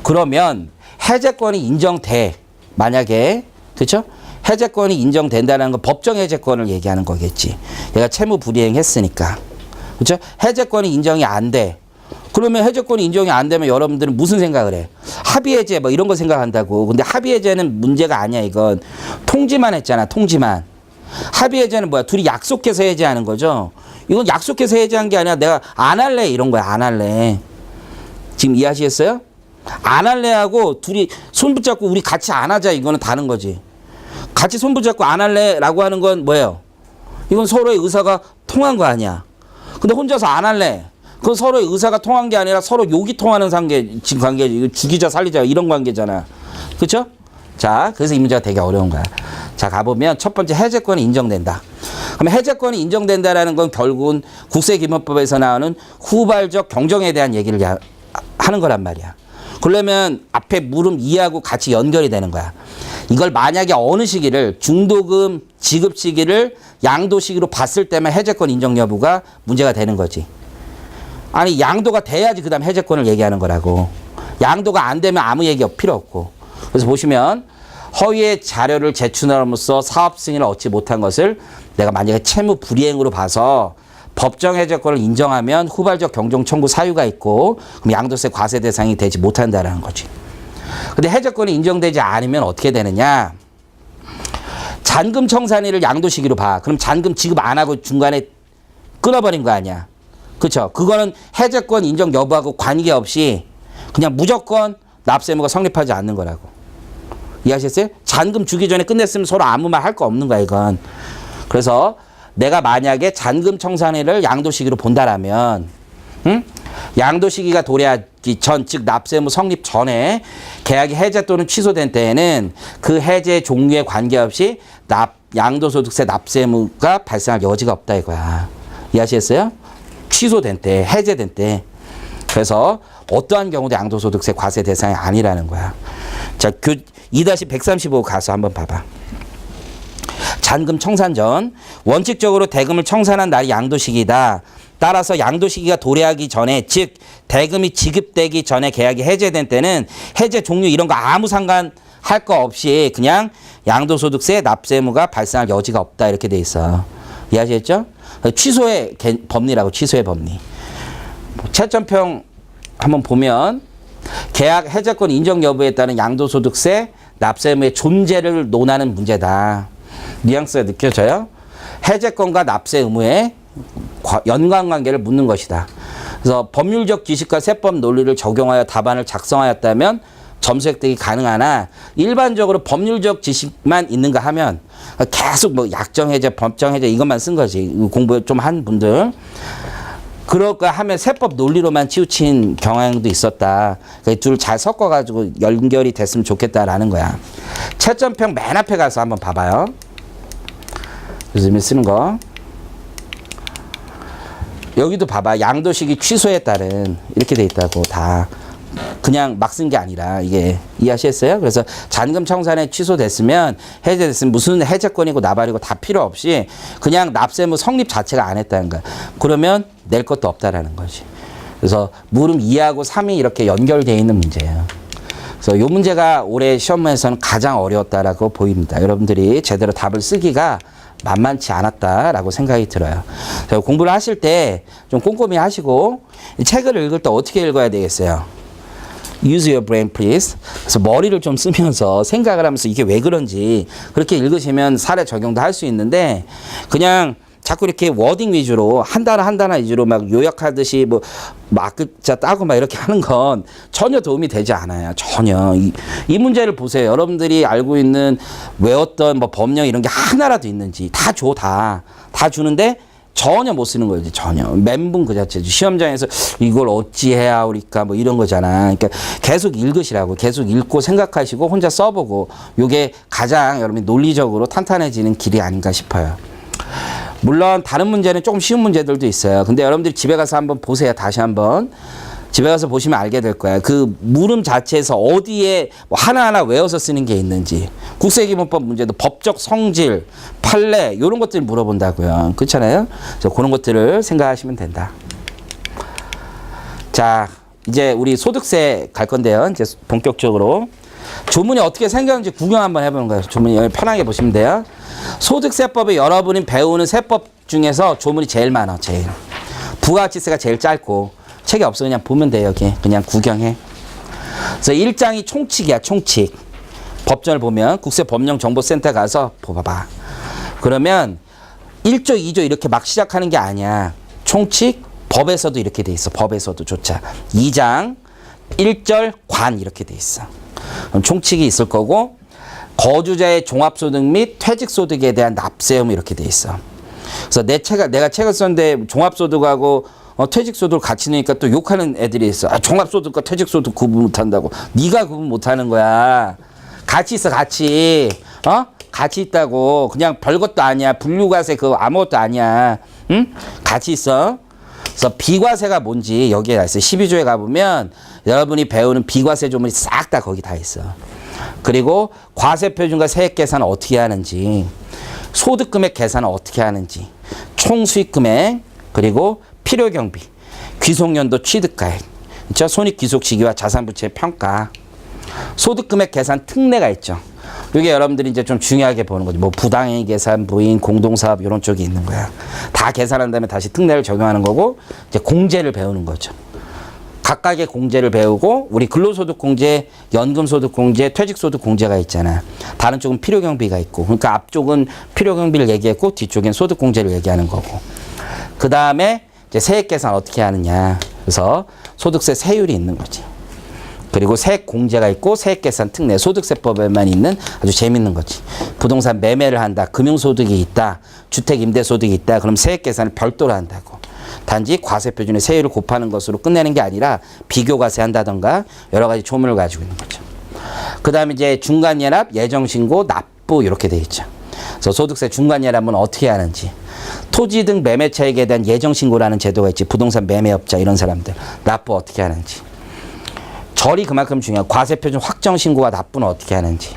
그러면 해제권이 인정돼. 만약에, 그쵸? 해제권이 인정된다는 건 법정 해제권을 얘기하는 거겠지. 얘가 채무 불이행했으니까. 그쵸? 해제권이 인정이 안 돼. 그러면 해제권이 인정이 안 되면 여러분들은 무슨 생각을 해? 합의해제 뭐 이런 거 생각한다고. 근데 합의해제는 문제가 아니야. 이건 통지만 했잖아. 통지만. 합의해제는 뭐야? 둘이 약속해서 해제하는 거죠. 이건 약속해서 해제한 게 아니라 내가 안 할래 이런 거야. 안 할래. 지금 이해하시겠어요? 안 할래 하고 둘이 손 붙잡고 우리 같이 안 하자 이거는 다른 거지. 같이 손 붙잡고 안 할래 라고 하는 건 뭐예요? 이건 서로의 의사가 통한 거 아니야. 근데 혼자서 안 할래. 그건 서로의 의사가 통한 게 아니라 서로 욕이 통하는 지금 관계, 이거 죽이자 살리자 이런 관계잖아. 그쵸? 자, 그래서 이 문제가 되게 어려운 거야. 자, 가보면 첫 번째 해제권이 인정된다. 그럼 해제권이 인정된다라는 건 결국은 국세기본법에서 나오는 후발적 경정에 대한 얘기를 하는 거란 말이야. 그러려면 앞에 물음 이하고 같이 연결이 되는 거야. 이걸 만약에 어느 시기를 중도금 지급 시기를 양도 시기로 봤을 때만 해제권 인정 여부가 문제가 되는 거지. 아니 양도가 돼야지 그 다음 해제권을 얘기하는 거라고. 양도가 안 되면 아무 얘기 필요 없고. 그래서 보시면 허위의 자료를 제출함으로써 사업 승인을 얻지 못한 것을 내가 만약에 채무 불이행으로 봐서 법정 해제권을 인정하면 후발적 경종 청구 사유가 있고 그럼 양도세 과세 대상이 되지 못한다라는 거지. 근데 해제권이 인정되지 않으면 어떻게 되느냐? 잔금 청산일을 양도 시기로 봐. 그럼 잔금 지급 안 하고 중간에 끊어버린 거 아니야. 그렇죠? 그거는 해제권 인정 여부하고 관계없이 그냥 무조건 납세의무가 성립하지 않는 거라고. 이해하셨어요? 잔금 주기 전에 끝냈으면 서로 아무 말 할 거 없는 거야 이건. 그래서 내가 만약에 잔금 청산일을 양도 시기로 본다라면 양도 시기가 도래하기 전, 즉 납세의무 성립 전에 계약이 해제 또는 취소된 때에는 그 해제 종류에 관계없이 양도소득세 납세의무가 발생할 여지가 없다 이거야. 이해하시겠어요? 취소된 때, 해제된 때. 그래서 어떠한 경우도 양도소득세 과세 대상이 아니라는 거야. 자, 2-135 가서 한번 봐봐. 잔금 청산 전 원칙적으로 대금을 청산한 날이 양도 시기다. 따라서 양도 시기가 도래하기 전에, 즉 대금이 지급되기 전에 계약이 해제된 때는 해제 종류 이런 거 아무 상관할 거 없이 그냥 양도소득세 납세의무가 발생할 여지가 없다 이렇게 돼 있어. 이해하시겠죠? 취소의 법리라고. 취소의 법리. 채점평 한번 보면 계약 해제권 인정 여부에 따른 양도소득세 납세의무의 존재를 논하는 문제다. 뉘앙스가 느껴져요? 해제권과 납세 의무의 연관관계를 묻는 것이다. 그래서 법률적 지식과 세법 논리를 적용하여 답안을 작성하였다면 점수 획득이 가능하나 일반적으로 법률적 지식만 있는가 하면 계속 뭐 약정해제, 법정해제 이것만 쓴 거지. 공부 좀 한 분들. 그럴까 하면 세법 논리로만 치우친 경향도 있었다. 둘을 잘 섞어가지고 연결이 됐으면 좋겠다라는 거야. 채점평 맨 앞에 가서 한번 봐봐요. 요즘에 쓰는 거. 여기도 봐봐. 양도 시기 취소에 따른 이렇게 돼 있다고. 다 그냥 막 쓴 게 아니라 이게 이해하시겠어요? 그래서 잔금 청산에 취소됐으면 해제됐으면 무슨 해제권이고 나발이고 다 필요 없이 그냥 납세의무 성립 자체가 안 했다는 거야. 그러면 낼 것도 없다라는 거지. 그래서 물음 2하고 3이 이렇게 연결되어 있는 문제예요. 그래서 이 문제가 올해 시험에서는 가장 어려웠다라고 보입니다. 여러분들이 제대로 답을 쓰기가 만만치 않았다라고 생각이 들어요. 공부를 하실 때 좀 꼼꼼히 하시고 책을 읽을 때 어떻게 읽어야 되겠어요? Use your brain, please. 그래서 머리를 좀 쓰면서 생각을 하면서 이게 왜 그런지 그렇게 읽으시면 사례 적용도 할 수 있는데 그냥 자꾸 이렇게 워딩 위주로 한 단어 위주로 막 요약하듯이 뭐 막자 따고 막 이렇게 하는 건 전혀 도움이 되지 않아요. 전혀. 이 문제를 보세요. 여러분들이 알고 있는 외웠던 뭐 법령 이런 게 하나라도 있는지 다 줘, 다 주는데 전혀 못 쓰는 거지. 전혀. 멘붕 그 자체죠. 시험장에서 이걸 어찌 해야 우리까 뭐 이런 거잖아. 그러니까 계속 읽으시라고. 계속 읽고 생각하시고 혼자 써보고 요게 가장 여러분이 논리적으로 탄탄해지는 길이 아닌가 싶어요. 물론 다른 문제는 조금 쉬운 문제들도 있어요. 근데 여러분들이 집에 가서 한번 보세요. 다시 한번. 집에 가서 보시면 알게 될 거야. 그 물음 자체에서 어디에 뭐 하나하나 외워서 쓰는 게 있는지. 국세기본법 문제도 법적 성질, 판례 이런 것들 물어본다고요. 그렇잖아요. 그래서 그런 것들을 생각하시면 된다. 자, 이제 우리 소득세 갈 건데요. 이제 본격적으로 조문이 어떻게 생겼는지 구경 한번 해보는 거예요. 조문이 편하게 보시면 돼요. 소득세법에 여러분이 배우는 세법 중에서 조문이 제일 많아. 제일. 부가가치세가 제일 짧고 책이 없어. 그냥 보면 돼. 여기 그냥 구경해. 그래서 1장이 총칙이야. 총칙. 법전을 보면 국세법령정보센터 가서 봐봐. 그러면 1조 2조 이렇게 막 시작하는 게 아니야. 총칙 법에서도 이렇게 돼 있어. 법에서도 조차 2장 1절 관 이렇게 돼 있어. 그럼 총칙이 있을 거고 거주자의 종합소득 및 퇴직소득에 대한 납세음 이렇게 돼 있어. 그래서 내가 책을 썼는데 종합소득하고 퇴직소득을 같이 넣으니까 또 욕하는 애들이 있어. 아, 종합소득과 퇴직소득 구분 못한다고. 네가 구분 못하는 거야. 같이 있어, 같이. 같이 있다고. 그냥 별것도 아니야. 분류과세 그거 아무것도 아니야. 응? 같이 있어. 그래서 비과세가 뭔지 여기에 다 있어. 12조에 가보면 여러분이 배우는 비과세 조문이 싹 다 거기 다 있어. 그리고 과세표준과 세액 계산을 어떻게 하는지, 소득금액 계산을 어떻게 하는지, 총수익금액, 그리고 필요경비, 귀속연도 취득가액, 그렇죠? 손익귀속시기와 자산부채 평가, 소득금액 계산 특례가 있죠. 이게 여러분들이 이제 좀 중요하게 보는 거지. 뭐 부당행위 계산, 부인, 공동사업 이런 쪽이 있는 거야. 다 계산한 다음에 다시 특례를 적용하는 거고 이제 공제를 배우는 거죠. 각각의 공제를 배우고 우리 근로소득공제, 연금소득공제, 퇴직소득공제가 있잖아. 다른 쪽은 필요경비가 있고 그러니까 앞쪽은 필요경비를 얘기했고 뒤쪽엔 소득공제를 얘기하는 거고 그 다음에 이제 세액 계산 어떻게 하느냐. 그래서 소득세 세율이 있는 거지. 그리고 세액 공제가 있고 세액 계산 특례, 소득세법에만 있는 아주 재밌는 거지. 부동산 매매를 한다, 금융소득이 있다, 주택 임대소득이 있다. 그럼 세액 계산을 별도로 한다고. 단지 과세표준의 세율을 곱하는 것으로 끝내는 게 아니라 비교과세 한다던가 여러 가지 조문을 가지고 있는 거죠. 그 다음에 이제 중간연합, 예정신고, 납부 이렇게 돼 있죠. 그래서 소득세 중간연합은 어떻게 하는지, 토지 등 매매 차익에 대한 예정신고라는 제도가 있지. 부동산 매매업자 이런 사람들 납부 어떻게 하는지. 절이 그만큼 중요해요. 과세표준 확정신고와 납부는 어떻게 하는지.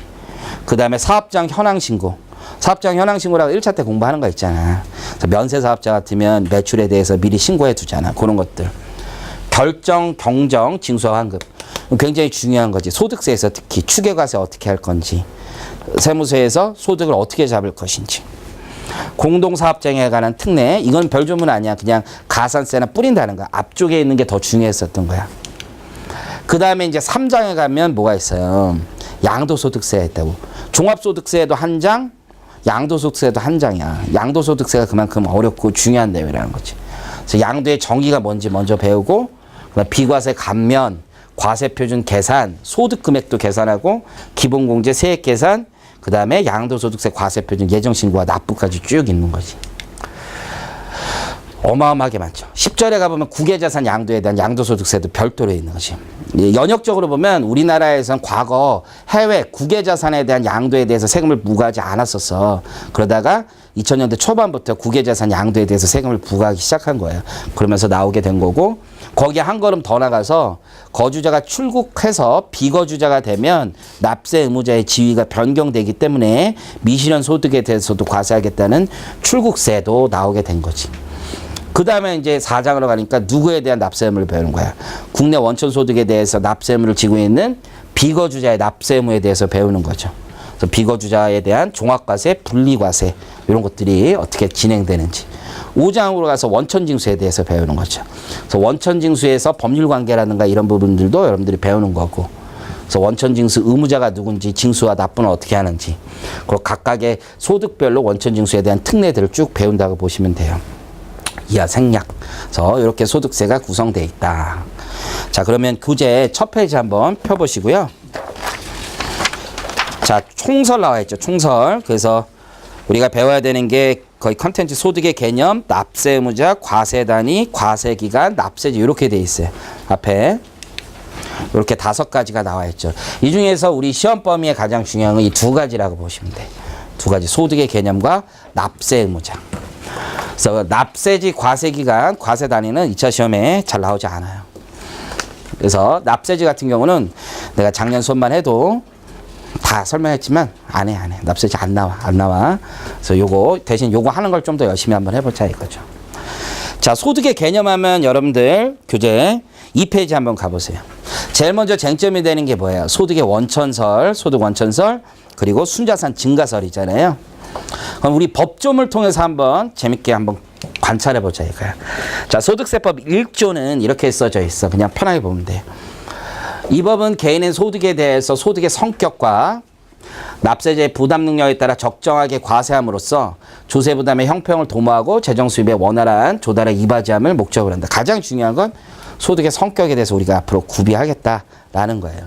그 다음에 사업장 현황신고. 사업장 현황신고라고 1차 때 공부하는 거 있잖아. 그래서 면세사업자 같으면 매출에 대해서 미리 신고해 두잖아. 그런 것들. 결정, 경정, 징수와 환급. 굉장히 중요한 거지. 소득세에서 특히 추계과세 어떻게 할 건지. 세무서에서 소득을 어떻게 잡을 것인지. 공동사업장에 관한 특례. 이건 별조문 아니야. 그냥 가산세나 뿌린다는 거야. 앞쪽에 있는 게 더 중요했었던 거야. 그 다음에 이제 3장에 가면 뭐가 있어요? 양도소득세가 있다고. 종합소득세에도 한 장, 양도소득세도 한 장이야. 양도소득세가 그만큼 어렵고 중요한 내용이라는 거지. 그래서 양도의 정의가 뭔지 먼저 배우고, 비과세 감면, 과세표준 계산, 소득금액도 계산하고, 기본공제 세액 계산, 그 다음에 양도소득세 과세표준 예정신고와 납부까지 쭉 있는 거지. 어마어마하게 많죠. 10절에 가보면 국외자산 양도에 대한 양도소득세도 별도로 있는 거지. 연역적으로 보면 우리나라에선 과거 해외 국외자산에 대한 양도에 대해서 세금을 부과하지 않았었어. 그러다가 2000년대 초반부터 국외자산 양도에 대해서 세금을 부과하기 시작한 거예요. 그러면서 나오게 된 거고 거기에 한 걸음 더 나가서 거주자가 출국해서 비거주자가 되면 납세 의무자의 지위가 변경되기 때문에 미실현 소득에 대해서도 과세하겠다는 출국세도 나오게 된 거지. 그 다음에 이제 4장으로 가니까 누구에 대한 납세 의무를 배우는 거야. 국내 원천 소득에 대해서 납세 의무를 지고 있는 비거주자의 납세 의무에 대해서 배우는 거죠. 그래서 비거주자에 대한 종합과세, 분리과세 이런 것들이 어떻게 진행되는지. 5장으로 가서 원천징수에 대해서 배우는 거죠. 그래서 원천징수에서 법률관계라든가 이런 부분들도 여러분들이 배우는 거고. 그래서 원천 징수 의무자가 누군지, 징수와 납부는 어떻게 하는지, 그리고 각각의 소득별로 원천 징수에 대한 특례들을 쭉 배운다고 보시면 돼요. 이하 생략. 그래서 이렇게 소득세가 구성되어 있다. 자, 그러면 교재 첫 페이지 한번 펴보시고요. 자, 총설 나와 있죠. 총설. 그래서 우리가 배워야 되는 게 거의 컨텐츠 소득의 개념, 납세 의무자, 과세 단위, 과세 기간, 납세지 이렇게 돼 있어요. 앞에 이렇게 5가지가 나와 있죠. 이 중에서 우리 시험 범위에 가장 중요한 건 이 2가지라고 보시면 돼요. 2가지. 소득의 개념과 납세 의무자. 그래서 납세지, 과세 기간, 과세 단위는 2차 시험에 잘 나오지 않아요. 그래서 납세지 같은 경우는 내가 작년 수업만 해도 다 설명했지만 안 해. 납세지 안 나와. 그래서 요거 대신 요거 하는 걸 좀 더 열심히 한번 해보자 이거죠. 자, 소득의 개념하면 여러분들 교재 2페이지 한번 가보세요. 제일 먼저 쟁점이 되는 게 뭐예요? 소득의 원천설, 소득 원천설, 그리고 순자산 증가설이잖아요. 그럼 우리 법조문을 통해서 한번 재밌게 한번 관찰해보자 이거야. 자, 소득세법 1조는 이렇게 써져 있어. 그냥 편하게 보면 돼요. 이 법은 개인의 소득에 대해서 소득의 성격과 납세자의 부담 능력에 따라 적정하게 과세함으로써 조세 부담의 형평을 도모하고 재정 수입의 원활한 조달에 이바지함을 목적으로 한다. 가장 중요한 건 소득의 성격에 대해서 우리가 앞으로 구비하겠다라는 거예요.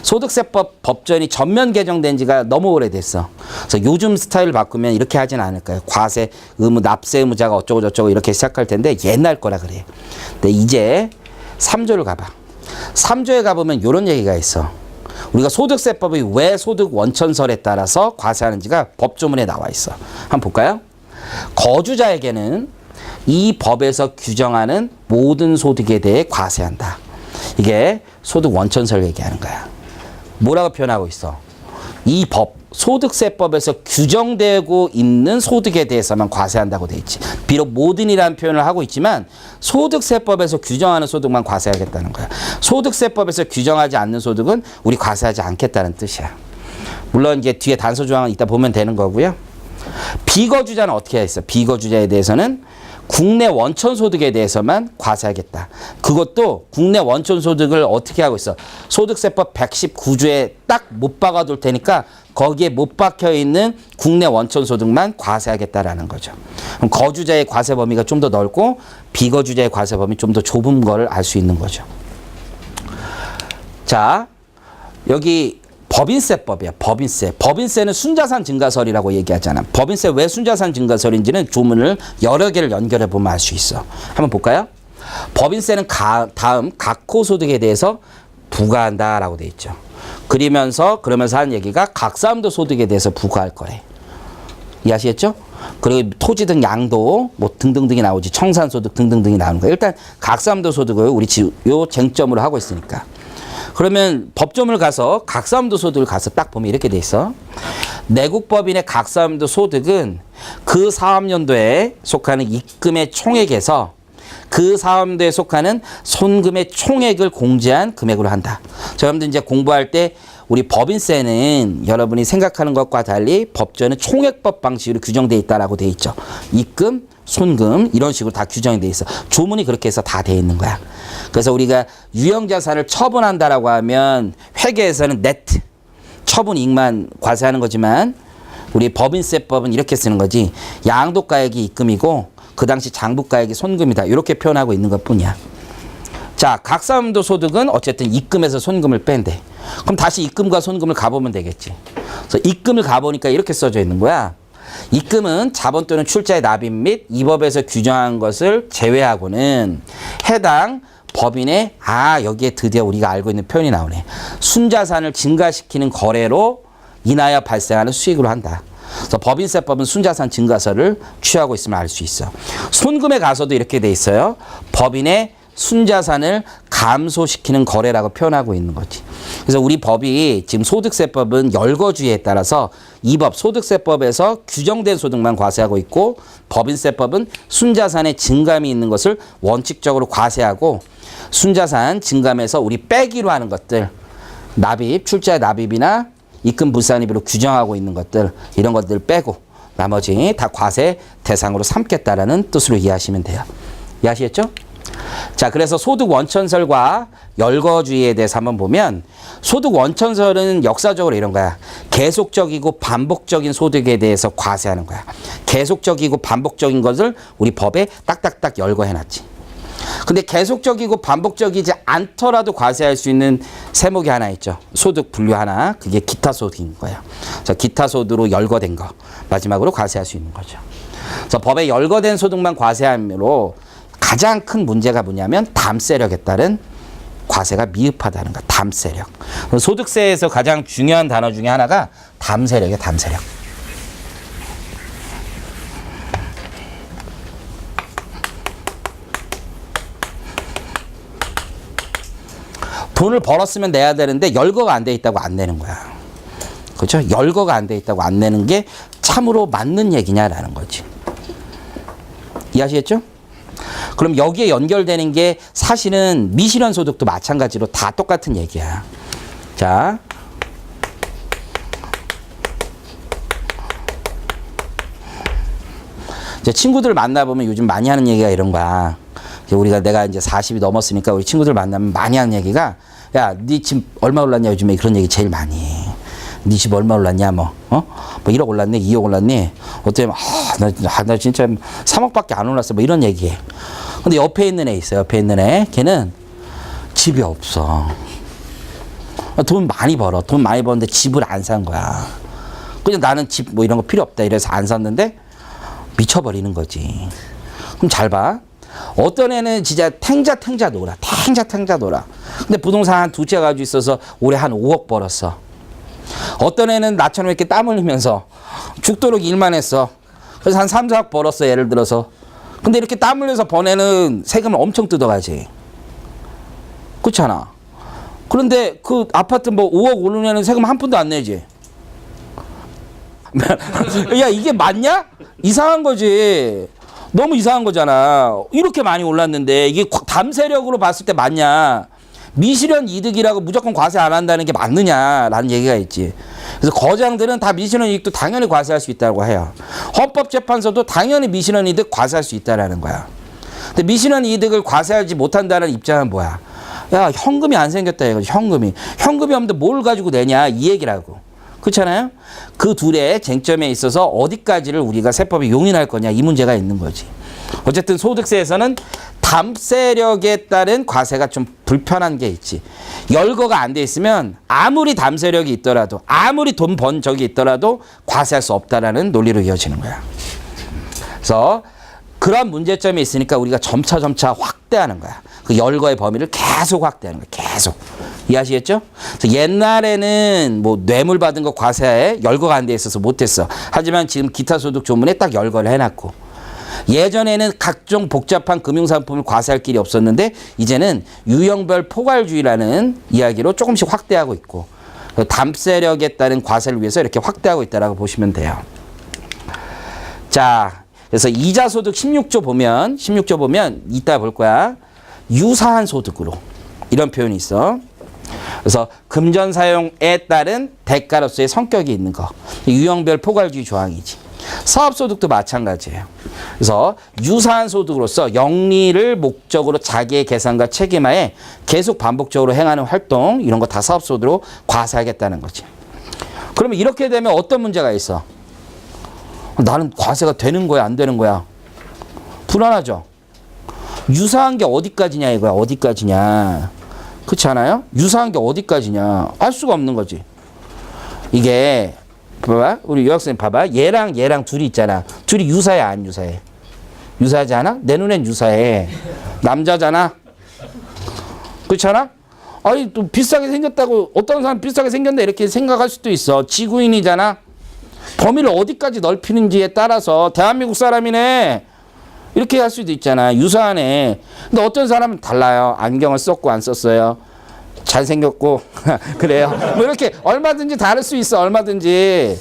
소득세법 법전이 전면 개정된 지가 너무 오래됐어. 그래서 요즘 스타일을 바꾸면 이렇게 하진 않을 거예요. 과세 의무, 납세 의무자가 어쩌고 저쩌고 이렇게 시작할 텐데 옛날 거라 그래요. 근데 이제 3조를 가봐. 3조에 가보면 이런 얘기가 있어. 우리가 소득세법이 왜 소득 원천설에 따라서 과세하는지가 법조문에 나와 있어. 한번 볼까요? 거주자에게는 이 법에서 규정하는 모든 소득에 대해 과세한다. 이게 소득 원천설 얘기하는 거야. 뭐라고 표현하고 있어? 이 법, 소득세법에서 규정되고 있는 소득에 대해서만 과세한다고 돼 있지. 비록 모든이라는 표현을 하고 있지만 소득세법에서 규정하는 소득만 과세하겠다는 거야. 소득세법에서 규정하지 않는 소득은 우리 과세하지 않겠다는 뜻이야. 물론 이제 뒤에 단서 조항은 이따 보면 되는 거고요. 비거주자는 어떻게 했어? 비거주자에 대해서는 국내 원천소득에 대해서만 과세하겠다. 그것도 국내 원천소득을 어떻게 하고 있어? 소득세법 119조에 딱 못 박아둘 테니까 거기에 못 박혀 있는 국내 원천소득만 과세하겠다라는 거죠. 그럼 거주자의 과세 범위가 좀 더 넓고 비거주자의 과세 범위 좀 더 좁은 거를 알 수 있는 거죠. 자, 여기 법인세법이야. 법인세는 순자산 증가설이라고 얘기하잖아. 법인세 왜 순자산 증가설인지는 조문을 여러 개를 연결해 보면 알 수 있어. 한번 볼까요? 법인세는 다음 각호소득에 대해서 부과한다라고 돼 있죠. 그러면서 하는 얘기가 각사함도 소득에 대해서 부과할 거래. 이해하시겠죠? 그리고 토지 등 양도 뭐 등등등이 나오지. 청산소득 등등등이 나오는 거예요. 일단 각사함도 소득을 우리 요 쟁점으로 하고 있으니까. 그러면 법조문을 가서 각사함도 소득을 가서 딱 보면 이렇게 돼 있어. 내국법인의 각사함도 소득은 그 사업연도에 속하는 입금의 총액에서 그 사업연도에 속하는 손금의 총액을 공제한 금액으로 한다. 여러분들 이제 공부할 때 우리 법인세는 여러분이 생각하는 것과 달리 법전은 총액법 방식으로 규정되어 있다라고 돼 있죠. 입금, 손금 이런 식으로 다 규정이 돼 있어. 조문이 그렇게 해서 다 돼 있는 거야. 그래서 우리가 유형자산을 처분한다라고 하면 회계에서는 네트 처분이익만 과세하는 거지만 우리 법인세법은 이렇게 쓰는 거지. 양도가액이 입금이고 그 당시 장부가액이 손금이다. 이렇게 표현하고 있는 것뿐이야. 자, 각사함도 소득은 어쨌든 입금에서 손금을 뺀대. 그럼 다시 입금과 손금을 가보면 되겠지. 그래서 입금을 가보니까 이렇게 써져 있는 거야. 입금은 자본 또는 출자의 납입 및 이 법에서 규정한 것을 제외하고는 해당 법인의 여기에 드디어 우리가 알고 있는 표현이 나오네. 순자산을 증가시키는 거래로 인하여 발생하는 수익으로 한다. 그래서 법인세법은 순자산 증가설을 취하고 있음을 알 수 있어. 손금에 가서도 이렇게 돼 있어요. 법인의 순자산을 감소시키는 거래라고 표현하고 있는 거지. 그래서 우리 법이 지금 소득세법은 열거주의에 따라서 이 법 소득세법에서 규정된 소득만 과세하고 있고 법인세법은 순자산의 증감이 있는 것을 원칙적으로 과세하고 순자산 증감에서 우리 빼기로 하는 것들 납입, 출자의 납입이나 입금 불산입으로 규정하고 있는 것들 이런 것들 빼고 나머지 다 과세 대상으로 삼겠다라는 뜻으로 이해하시면 돼요. 이해하시겠죠? 자, 그래서 소득 원천설과 열거주의에 대해서 한번 보면 소득 원천설은 역사적으로 이런 거야. 계속적이고 반복적인 소득에 대해서 과세하는 거야. 계속적이고 반복적인 것을 우리 법에 딱딱딱 열거해놨지. 근데 계속적이고 반복적이지 않더라도 과세할 수 있는 세목이 하나 있죠. 소득 분류 하나. 그게 기타 소득인 거예요. 자, 기타 소득으로 열거된 거. 마지막으로 과세할 수 있는 거죠. 그래서 법에 열거된 소득만 과세함으로 가장 큰 문제가 뭐냐면 담세력에 따른 과세가 미흡하다는 거. 담세력. 소득세에서 가장 중요한 단어 중에 하나가 담세력이에요. 담세력. 돈을 벌었으면 내야 되는데 열거가 안 돼 있다고 안 내는 거야. 그렇죠? 열거가 안 돼 있다고 안 내는 게 참으로 맞는 얘기냐라는 거지. 이해하시겠죠? 그럼 여기에 연결되는 게 사실은 미실현 소득도 마찬가지로 다 똑같은 얘기야. 자, 이제 친구들 만나보면 요즘 많이 하는 얘기가 이런 거야. 내가 이제 40이 넘었으니까 우리 친구들 만나면 많이 하는 얘기가, 야, 네 집 얼마 올랐냐 요즘에 그런 얘기 제일 많이 해. 네 집 얼마 올랐냐 뭐 1억 올랐네, 2억 올랐네. 어때? 나 진짜 3억밖에 안 올랐어. 뭐 이런 얘기해. 근데 옆에 있는 애 있어요. 옆에 있는 애. 걔는 집이 없어. 돈 많이 벌어. 돈 많이 버는데 집을 안 산 거야. 그냥 나는 집 뭐 이런 거 필요 없다 이래서 안 샀는데 미쳐버리는 거지. 그럼 잘 봐. 어떤 애는 진짜 탱자 놀아. 탱자 놀아. 근데 부동산 한 두 채 가지고 있어서 올해 한 5억 벌었어. 어떤 애는 나처럼 이렇게 땀 흘리면서 죽도록 일만 했어. 그래서 한 3, 4억 벌었어. 예를 들어서. 근데 이렇게 땀 흘려서 번 애는 세금을 엄청 뜯어가지. 그렇잖아. 그런데 그 아파트 뭐 5억 오르는 애는 세금 한 푼도 안 내지. 야, 이게 맞냐? 이상한 거지. 너무 이상한 거잖아. 이렇게 많이 올랐는데 이게 담세력으로 봤을 때 맞냐? 미실현 이득이라고 무조건 과세 안 한다는 게 맞느냐라는 얘기가 있지. 그래서 거장들은 다 미실현 이익도 당연히 과세할 수 있다고 해요. 헌법재판소도 당연히 미실현 이득 과세할 수 있다라는 거야. 근데 미실현 이득을 과세하지 못한다는 입장은 뭐야? 야, 현금이 안 생겼다 이거지. 현금이 없는데 뭘 가지고 내냐 이 얘기라고. 그렇잖아요? 그 둘의 쟁점에 있어서 어디까지를 우리가 세법에 용인할 거냐 이 문제가 있는 거지. 어쨌든 소득세에서는 담세력에 따른 과세가 좀 불편한 게 있지. 열거가 안 돼 있으면 아무리 담세력이 있더라도 아무리 돈 번 적이 있더라도 과세할 수 없다라는 논리로 이어지는 거야. 그래서 그런 문제점이 있으니까 우리가 점차 확대하는 거야. 그 열거의 범위를 계속 확대하는 거야. 계속. 이해하시겠죠? 그래서 옛날에는 뭐 뇌물 받은 거 과세에 열거가 안 돼 있어서 못했어. 하지만 지금 기타소득 조문에 딱 열거를 해놨고, 예전에는 각종 복잡한 금융상품을 과세할 길이 없었는데 이제는 유형별 포괄주의라는 이야기로 조금씩 확대하고 있고, 담세력에 따른 과세를 위해서 이렇게 확대하고 있다라고 보시면 돼요. 자, 그래서 이자소득 16조 보면 이따 볼 거야. 유사한 소득으로 이런 표현이 있어. 그래서 금전 사용에 따른 대가로서의 성격이 있는 거. 유형별 포괄주의 조항이지. 사업소득도 마찬가지예요. 그래서 유사한 소득으로서 영리를 목적으로 자기의 계산과 책임하에 계속 반복적으로 행하는 활동, 이런 거 다 사업소득으로 과세하겠다는 거지. 그러면 이렇게 되면 어떤 문제가 있어? 나는 과세가 되는 거야, 안 되는 거야? 불안하죠? 유사한 게 어디까지냐 이거야. 어디까지냐. 그렇지 않아요? 유사한 게 어디까지냐. 알 수가 없는 거지. 이게 봐봐. 우리 유학생 봐봐. 얘랑 둘이 있잖아. 둘이 유사해 안 유사해? 유사하지 않아? 내 눈엔 유사해. 남자잖아. 그렇지 않아? 아니 또 비슷하게 생겼다고 어떤 사람 비슷하게 생겼네 이렇게 생각할 수도 있어. 지구인이잖아. 범위를 어디까지 넓히는지에 따라서 대한민국 사람이네 이렇게 할 수도 있잖아. 유사하네. 근데 어떤 사람은 달라요. 안경을 썼고 안 썼어요. 잘생겼고 그래요. 뭐 이렇게 얼마든지 다를 수 있어. 얼마든지.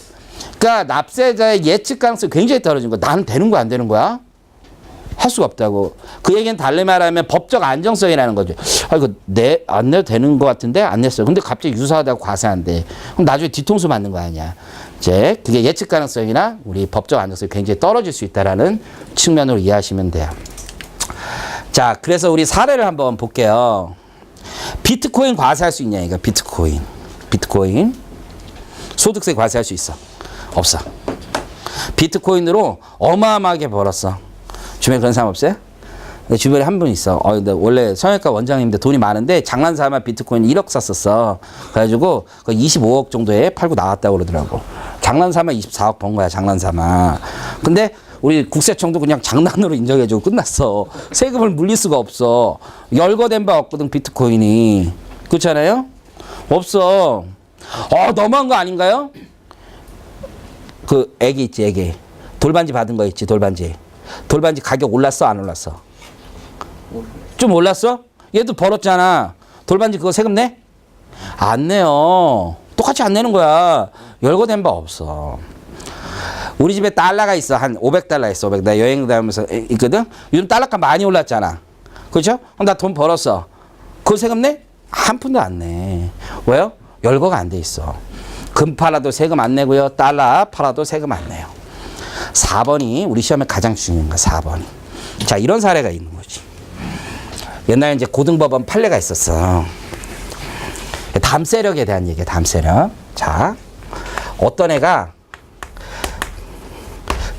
그러니까 납세자의 예측 가능성이 굉장히 떨어진 거야. 나는 되는 거야 안 되는 거야? 할 수가 없다고. 그 얘기는 달리 말하면 법적 안정성이라는 거죠. 아 이거 안 내도 되는 거 같은데 안 냈어요. 근데 갑자기 유사하다고 과세한대. 그럼 나중에 뒤통수 맞는 거 아니야. 이제 그게 예측 가능성이나 우리 법적 안정성이 굉장히 떨어질 수 있다라는 측면으로 이해하시면 돼요. 자, 그래서 우리 사례를 한번 볼게요. 비트코인 과세할 수 있냐, 이거. 비트코인. 소득세 과세할 수 있어? 없어. 비트코인으로 어마어마하게 벌었어. 주변에 그런 사람 없어요? 내 주변에 한 분 있어. 근데 원래 성형외과 원장님인데 돈이 많은데 장난삼아 비트코인 1억 샀었어. 그래가지고 25억 정도에 팔고 나왔다고 그러더라고. 장난삼아 24억 번 거야, 장난삼아. 근데 우리 국세청도 그냥 장난으로 인정해주고 끝났어. 세금을 물릴 수가 없어. 열거된 바 없거든, 비트코인이. 그렇잖아요? 없어. 너무한 거 아닌가요? 그 애기 있지, 애기. 돌반지 받은 거 있지, 돌반지. 돌반지 가격 올랐어, 안 올랐어? 좀 올랐어? 얘도 벌었잖아. 돌반지 그거 세금 내? 안 내요. 똑같이 안 내는 거야. 열거된 바 없어. 우리 집에 달러가 있어. 한 500달러 있어. 500. 나 여행 다니면서 있거든? 요즘 달러가 많이 올랐잖아. 그렇죠? 나 돈 벌었어. 그거 세금 내? 한 푼도 안 내. 왜요? 열거가 안 돼 있어. 금 팔아도 세금 안 내고요. 달러 팔아도 세금 안 내요. 4번이 우리 시험에 가장 중요한 거야. 4번이. 자, 이런 사례가 있는 거지. 옛날에 이제 고등법원 판례가 있었어. 담세력에 대한 얘기야. 담세력. 자, 어떤 애가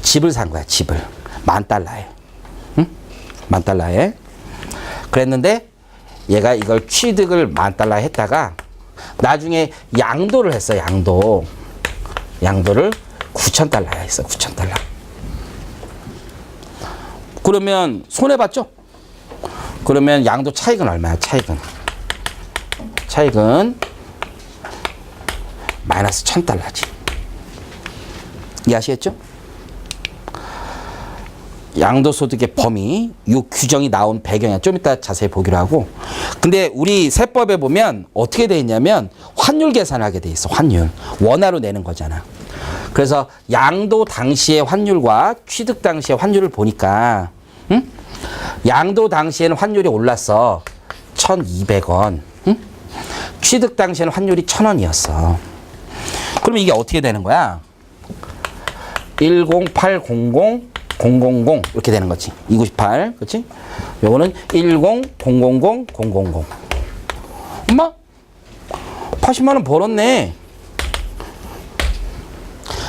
집을 산 거야. 집을. $10,000에. 응? $10,000에. 그랬는데 얘가 이걸 취득을 $10,000 했다가 나중에 양도를 했어. 양도를 $9,000 했어. $9,000. 그러면 손해봤죠? 그러면 양도 차익은 얼마야? 차익은 마이너스 $1,000지. 이해하시겠죠? 양도소득의 범위, 이 규정이 나온 배경이야. 좀 이따 자세히 보기로 하고. 근데 우리 세법에 보면 어떻게 돼 있냐면 환율 계산하게 돼 있어. 환율. 원화로 내는 거잖아. 그래서 양도 당시의 환율과 취득 당시의 환율을 보니까, 응? 양도 당시에는 환율이 올랐어. 1,200원. 응? 취득 당시에는 환율이 1,000원이었어. 그럼 이게 어떻게 되는 거야? 10800 000 이렇게 되는 거지. 298, 그렇지? 요거는 10 000 000 엄마 80만 원 벌었네.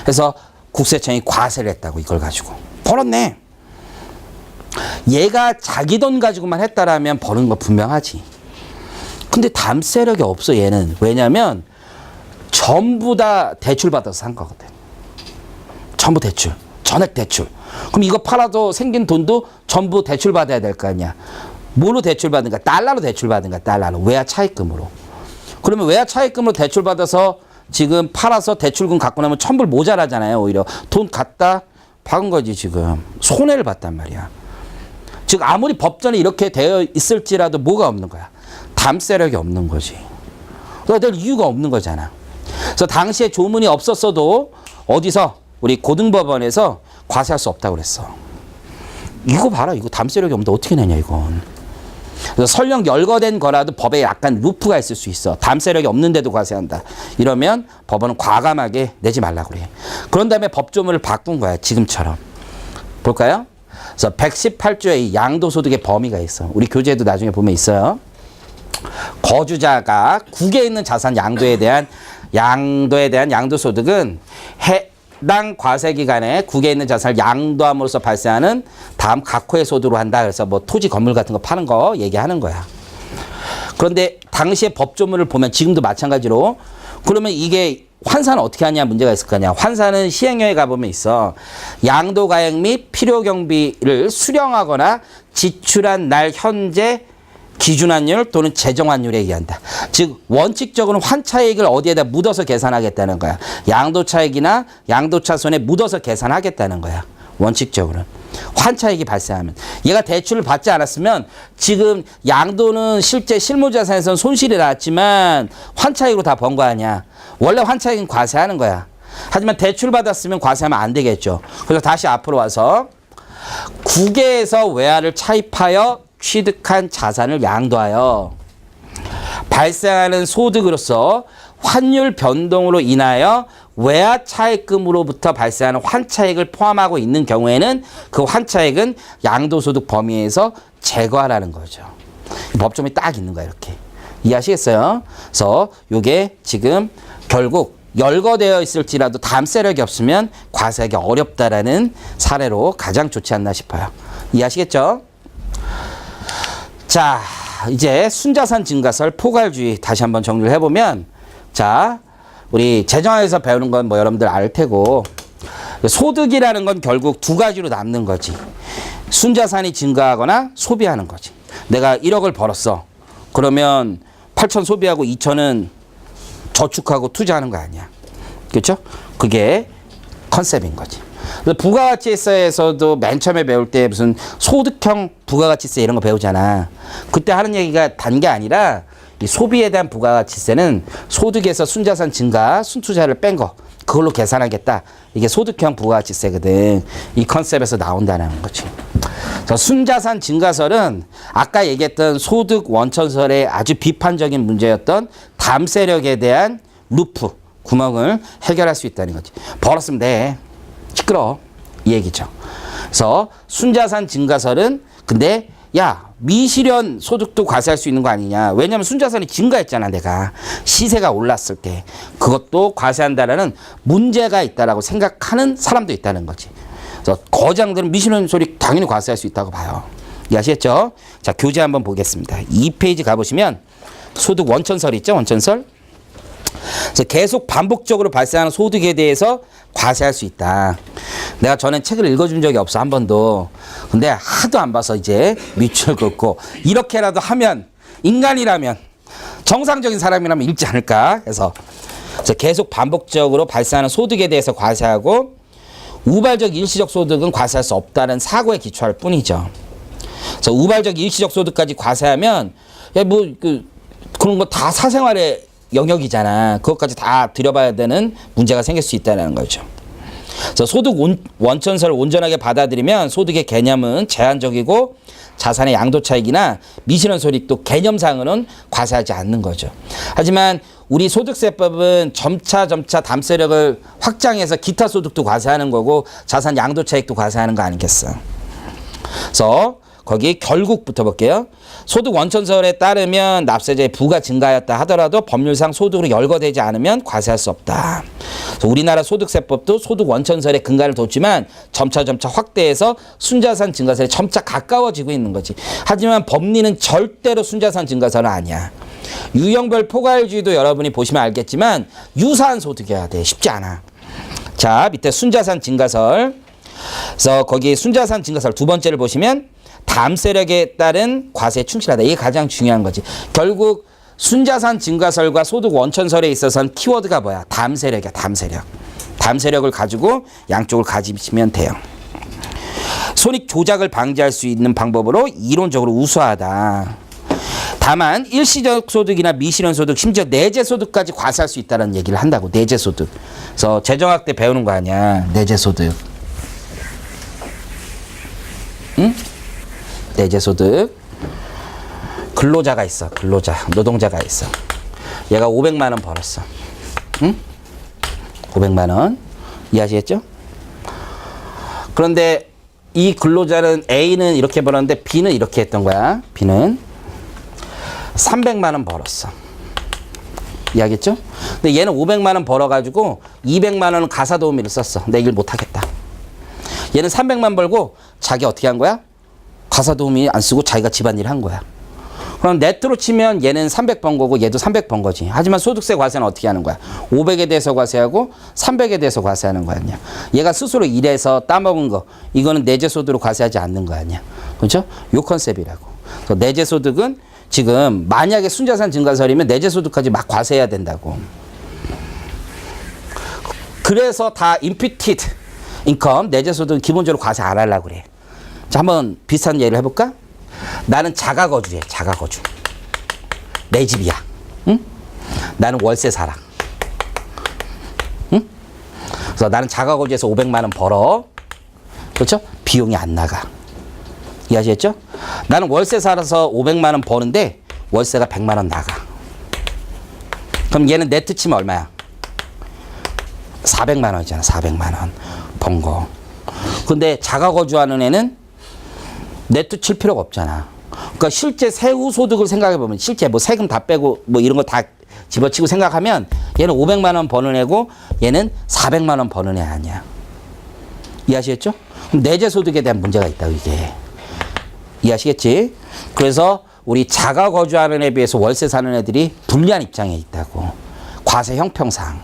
그래서 국세청이 과세를 했다고. 이걸 가지고 벌었네. 얘가 자기 돈 가지고만 했다라면 버는 거 분명하지. 근데 담세력이 없어, 얘는. 왜냐면 전부 다 대출 받아서 산 거거든. 전부 대출. 전액 대출. 그럼 이거 팔아도 생긴 돈도 전부 대출 받아야 될 거 아니야. 뭐로 대출 받는가? 달러로 대출 받는가? 달러로. 외화 차입금으로. 그러면 외화 차입금으로 대출 받아서 지금 팔아서 대출금 갖고 나면 $1,000 모자라잖아요. 오히려 돈 갖다 박은 거지. 지금 손해를 봤단 말이야. 즉 아무리 법전에 이렇게 되어 있을지라도 뭐가 없는 거야? 담세력이 없는 거지. 그러니까 될 이유가 없는 거잖아. 그래서 당시에 조문이 없었어도 어디서? 우리 고등법원에서 과세할 수 없다고 그랬어. 이거 봐라. 이거 담세력이 없는데 어떻게 내냐, 이건. 그래서 설령 열거된 거라도 법에 약간 루프가 있을 수 있어. 담세력이 없는데도 과세한다. 이러면 법원은 과감하게 내지 말라고 그래. 그런 다음에 법조문을 바꾼 거야. 지금처럼. 볼까요? 그래서 118조에 양도소득의 범위가 있어. 우리 교재에도 나중에 보면 있어요. 거주자가 국에 있는 자산 양도에 대한 양도소득은 해당 과세기간에 국에 있는 자산을 양도함으로써 발생하는 다음 각호의 소득으로 한다. 그래서 뭐 토지 건물 같은 거 파는 거 얘기하는 거야. 그런데 당시의 법조문을 보면 지금도 마찬가지로 그러면 이게 환산은 어떻게 하냐 문제가 있을 거냐. 환산은 시행령에 가보면 있어. 양도가액 및 필요경비를 수령하거나 지출한 날 현재 기준환율 또는 재정환율에 의한다. 즉 원칙적으로는 환차익을 어디에다 묻어서 계산하겠다는 거야. 양도차익이나 양도차손에 묻어서 계산하겠다는 거야. 원칙적으로는. 환차익이 발생하면. 얘가 대출을 받지 않았으면 지금 양도는 실제 실무자산에서는 손실이 났지만 환차익으로 다 번 거 아니야. 원래 환차익은 과세하는 거야. 하지만 대출 받았으면 과세하면 안 되겠죠. 그래서 다시 앞으로 와서 국외에서 외화를 차입하여 취득한 자산을 양도하여 발생하는 소득으로서 환율 변동으로 인하여 외화 차액금으로부터 발생하는 환차액을 포함하고 있는 경우에는 그 환차액은 양도소득 범위에서 제거하라는 거죠. 법조문이 딱 있는 거야, 이렇게. 이해하시겠어요? 그래서 요게 지금 결국 열거되어 있을지라도 다음 세력이 없으면 과세하기 어렵다라는 사례로 가장 좋지 않나 싶어요. 이해하시겠죠? 자, 이제 순자산 증가설 포괄주의 다시 한번 정리를 해보면, 자, 우리 재정학에서 배우는 건 뭐 여러분들 알 테고, 소득이라는 건 결국 두 가지로 남는 거지. 순자산이 증가하거나 소비하는 거지. 내가 1억을 벌었어. 그러면 8천 소비하고 2천은 저축하고 투자하는 거 아니야. 그렇죠? 그게 컨셉인 거지. 부가가치세에서도 맨 처음에 배울 때 무슨 소득형 부가가치세 이런 거 배우잖아. 그때 하는 얘기가 단 게 아니라 이 소비에 대한 부가가치세는 소득에서 순자산 증가, 순투자를 뺀 거, 그걸로 계산하겠다. 이게 소득형 부가가치세거든. 이 컨셉에서 나온다는 거지. 그래서 순자산 증가설은 아까 얘기했던 소득 원천설의 아주 비판적인 문제였던 담세력에 대한 루프, 구멍을 해결할 수 있다는 거지. 벌었으면 돼. 시끄러워. 이 얘기죠. 그래서 순자산 증가설은 근데 야, 미실현 소득도 과세할 수 있는 거 아니냐. 왜냐하면 순자산이 증가했잖아, 내가. 시세가 올랐을 때. 그것도 과세한다라는 문제가 있다라고 생각하는 사람도 있다는 거지. 그래서 거장들은 미실현 소득 당연히 과세할 수 있다고 봐요. 이해하시겠죠? 자, 교재 한번 보겠습니다. 2페이지 가보시면 소득 원천설 있죠? 원천설. 그래서 계속 반복적으로 발생하는 소득에 대해서 과세할 수 있다. 내가 전에 책을 읽어준 적이 없어, 한 번도. 근데 하도 안 봐서 이제 밑줄 긋고 이렇게라도 하면, 인간이라면, 정상적인 사람이라면 읽지 않을까 해서 계속 반복적으로 발생하는 소득에 대해서 과세하고, 우발적 일시적 소득은 과세할 수 없다는 사고에 기초할 뿐이죠. 그래서 우발적 일시적 소득까지 과세하면 야, 뭐 그런 거 다 사생활의 영역이잖아. 그것까지 다 들여봐야 되는 문제가 생길 수 있다는 거죠. 그래서 소득 원천설을 온전하게 받아들이면 소득의 개념은 제한적이고 자산의 양도 차익이나 미실현 소득도 개념상으로는 과세하지 않는 거죠. 하지만 우리 소득세법은 점차 담세력을 확장해서 기타 소득도 과세하는 거고 자산 양도 차익도 과세하는 거 아니겠어. 그래서 거기 결국부터 볼게요. 소득 원천설에 따르면 납세자의 부가 증가하였다 하더라도 법률상 소득으로 열거되지 않으면 과세할 수 없다. 그래서 우리나라 소득세법도 소득 원천설에 근간을 뒀지만 점차 확대해서 순자산 증가설에 점차 가까워지고 있는 거지. 하지만 법리는 절대로 순자산 증가설은 아니야. 유형별 포괄주의도 여러분이 보시면 알겠지만 유사한 소득이어야 돼. 쉽지 않아. 자, 밑에 순자산 증가설. 그래서 거기 순자산 증가설 두 번째를 보시면 담세력에 따른 과세에 충실하다. 이게 가장 중요한 거지. 결국 순자산 증가설과 소득 원천설에 있어서는 키워드가 뭐야? 담세력이야. 담세력. 담세력을 가지고 양쪽을 가지시면 돼요. 손익 조작을 방지할 수 있는 방법으로 이론적으로 우수하다. 다만 일시적 소득이나 미실현 소득, 심지어 내재 소득까지 과세할 수 있다는 얘기를 한다고. 내재 소득. 그래서 재정학 때 배우는 거 아니야. 내재 소득. 응? 내재 소득. 근로자가 있어. 근로자. 노동자가 있어. 얘가 500만 원 벌었어. 응? 500만 원. 이해하시겠죠? 그런데 이 근로자는 A는 이렇게 벌었는데 B는 이렇게 했던 거야. B는 300만 원 벌었어. 이해하겠죠? 근데 얘는 500만 원 벌어가지고 200만 원은 가사도우미를 썼어. 내 일 못하겠다. 얘는 300만 벌고 자기 어떻게 한 거야? 가사도우미 안 쓰고 자기가 집안일 한 거야. 그럼 네트로 치면 얘는 300 번 거고 얘도 300 번 거지. 하지만 소득세 과세는 어떻게 하는 거야? 500에 대해서 과세하고 300에 대해서 과세하는 거 아니야. 얘가 스스로 일해서 따먹은 거, 이거는 내재소득으로 과세하지 않는 거 아니야. 그렇죠? 요 컨셉이라고. 그래서 내재소득은 지금 만약에 순자산 증가설이면 내재소득까지 막 과세해야 된다고. 그래서 다 imputed income, 내재소득은 기본적으로 과세 안 하려고 그래. 자, 한번 비슷한 예를 해볼까? 나는 자가거주해. 자가거주. 내 집이야. 응? 나는 월세 살아. 응? 그래서 나는 자가거주해서 500만 원 벌어. 그렇죠? 비용이 안 나가. 이해하시겠죠? 나는 월세 살아서 500만 원 버는데 월세가 100만 원 나가. 그럼 얘는 네트 치면 얼마야? 400만 원이잖아. 400만 원 번 거. 근데 자가 거주하는 애는 네트 칠 필요가 없잖아. 그러니까 실제 세후 소득을 생각해 보면 실제 뭐 세금 다 빼고 뭐 이런 거 다 집어치고 생각하면 얘는 500만 원 버는 애고 얘는 400만 원 버는 애 아니야. 이해하시겠죠? 그럼 내재 소득에 대한 문제가 있다고 이게. 이해하시겠지? 그래서 우리 자가 거주하는 애에 비해서 월세 사는 애들이 불리한 입장에 있다고. 과세 형평상.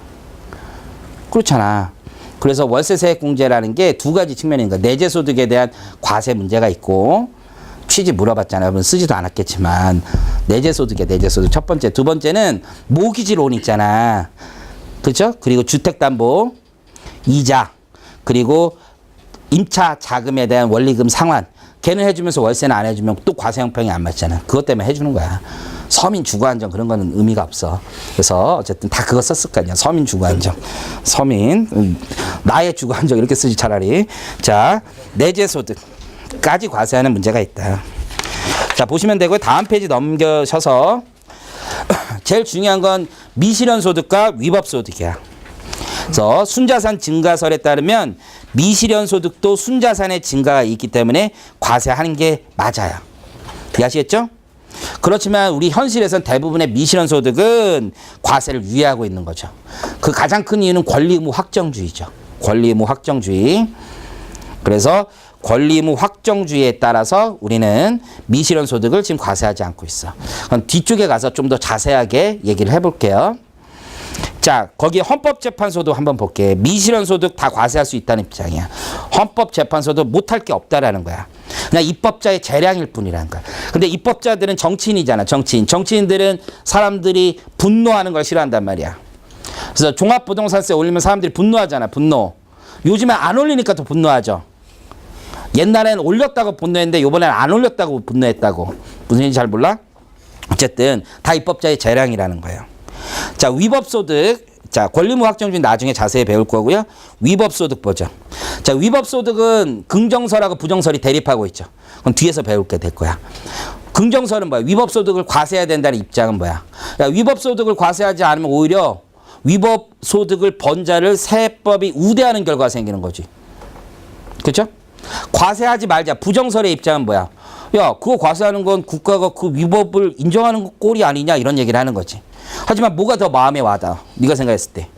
그렇잖아. 그래서 월세세액공제라는 게 두 가지 측면인 거야. 내재 소득에 대한 과세 문제가 있고 취지 물어봤잖아요. 여러분 쓰지도 않았겠지만 내재 소득이야. 내재 소득. 첫 번째. 두 번째는 모기지론 있잖아. 그렇죠? 그리고 주택담보, 이자, 그리고 임차 자금에 대한 원리금 상환. 걔는 해주면서 월세는 안 해주면 또 과세 형평이 안 맞잖아. 그것 때문에 해주는 거야. 서민 주거 안정 그런 거는 의미가 없어. 그래서 어쨌든 다 그거 썼을 거 아니야. 서민 주거 안정. 서민 나의 주거 안정 이렇게 쓰지 차라리. 자, 내재 소득까지 과세하는 문제가 있다. 자, 보시면 되고요. 다음 페이지 넘겨셔서 제일 중요한 건 미실현 소득과 위법 소득이야. 그래서 순자산 증가설에 따르면 미실현 소득도 순자산의 증가가 있기 때문에 과세하는 게 맞아요. 이해하시겠죠? 그렇지만 우리 현실에서는 대부분의 미실현 소득은 과세를 유예하고 있는 거죠. 그 가장 큰 이유는 권리 의무 확정주의죠. 권리 의무 확정주의. 그래서 권리 의무 확정주의에 따라서 우리는 미실현 소득을 지금 과세하지 않고 있어. 그럼 뒤쪽에 가서 좀 더 자세하게 얘기를 해볼게요. 자, 거기 헌법재판소도 한번 볼게. 미실현 소득 다 과세할 수 있다는 입장이야. 헌법재판소도 못할 게 없다라는 거야. 그냥 입법자의 재량일 뿐이라는 거야. 근데 입법자들은 정치인이잖아. 정치인들은 사람들이 분노하는 걸 싫어한단 말이야. 그래서 종합부동산세 올리면 사람들이 분노하잖아. 분노. 요즘에 안 올리니까 더 분노하죠. 옛날엔 올렸다고 분노했는데 이번에는 안 올렸다고 분노했다고. 무슨 얘기인지 잘 몰라? 어쨌든 다 입법자의 재량이라는 거예요. 자, 위법소득. 자, 권리의무 확정주의 나중에 자세히 배울 거고요. 위법소득 보죠. 자, 위법소득은 긍정설하고 부정설이 대립하고 있죠. 그럼 뒤에서 배울 게 될 거야. 긍정설은 뭐야? 위법소득을 과세해야 된다는 입장은 뭐야? 야, 위법소득을 과세하지 않으면 오히려 위법소득을 번 자를 세법이 우대하는 결과가 생기는 거지. 그렇죠? 과세하지 말자. 부정설의 입장은 뭐야? 야, 그거 과세하는 건 국가가 그 위법을 인정하는 꼴이 아니냐 이런 얘기를 하는 거지. 하지만 뭐가 더 마음에 와닿아? 네가 생각했을 때.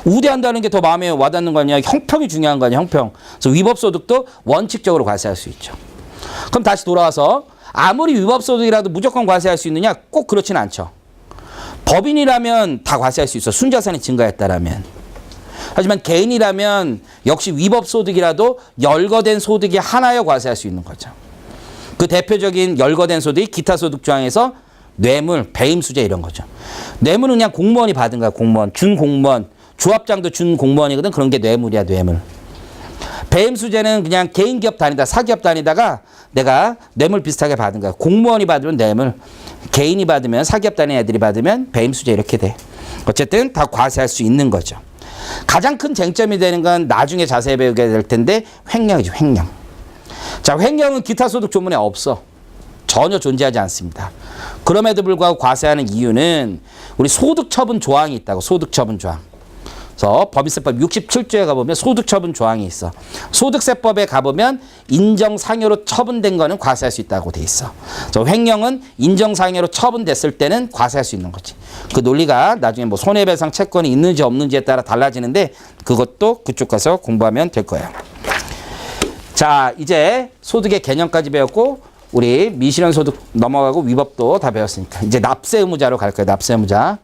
우대한다는 게 더 마음에 와닿는 거 아니야? 형평이 중요한 거 아니야? 형평. 그래서 위법소득도 원칙적으로 과세할 수 있죠. 그럼 다시 돌아와서 아무리 위법소득이라도 무조건 과세할 수 있느냐? 꼭 그렇지는 않죠. 법인이라면 다 과세할 수 있어. 순자산이 증가했다라면. 하지만 개인이라면 역시 위법소득이라도 열거된 소득이 하나여 과세할 수 있는 거죠. 그 대표적인 열거된 소득이 기타소득 조항에서 뇌물, 배임수재 이런 거죠. 뇌물은 그냥 공무원이 받은 거야. 공무원, 준공무원. 조합장도 준공무원이거든. 그런 게 뇌물이야, 뇌물. 배임수재는 그냥 개인기업 다니다, 사기업 다니다가 내가 뇌물 비슷하게 받은 거야. 공무원이 받으면 뇌물, 개인이 받으면, 사기업 다니는 애들이 받으면 배임수재 이렇게 돼. 어쨌든 다 과세할 수 있는 거죠. 가장 큰 쟁점이 되는 건 나중에 자세히 배우게 될 텐데 횡령이죠, 횡령. 자, 횡령은 기타소득 조문에 없어. 전혀 존재하지 않습니다. 그럼에도 불구하고 과세하는 이유는 우리 소득처분 조항이 있다고. 소득처분 조항. 그래서 법인세법 67조에 가보면 소득처분 조항이 있어. 소득세법에 가보면 인정상여로 처분된 거는 과세할 수 있다고 돼 있어. 그래서 횡령은 인정상여로 처분됐을 때는 과세할 수 있는 거지. 그 논리가 나중에 뭐 손해배상 채권이 있는지 없는지에 따라 달라지는데 그것도 그쪽 가서 공부하면 될 거예요. 자, 이제 소득의 개념까지 배웠고 우리 미실현 소득 넘어가고 위법도 다 배웠으니까 이제 납세 의무자로 갈 거예요. 납세 의무자.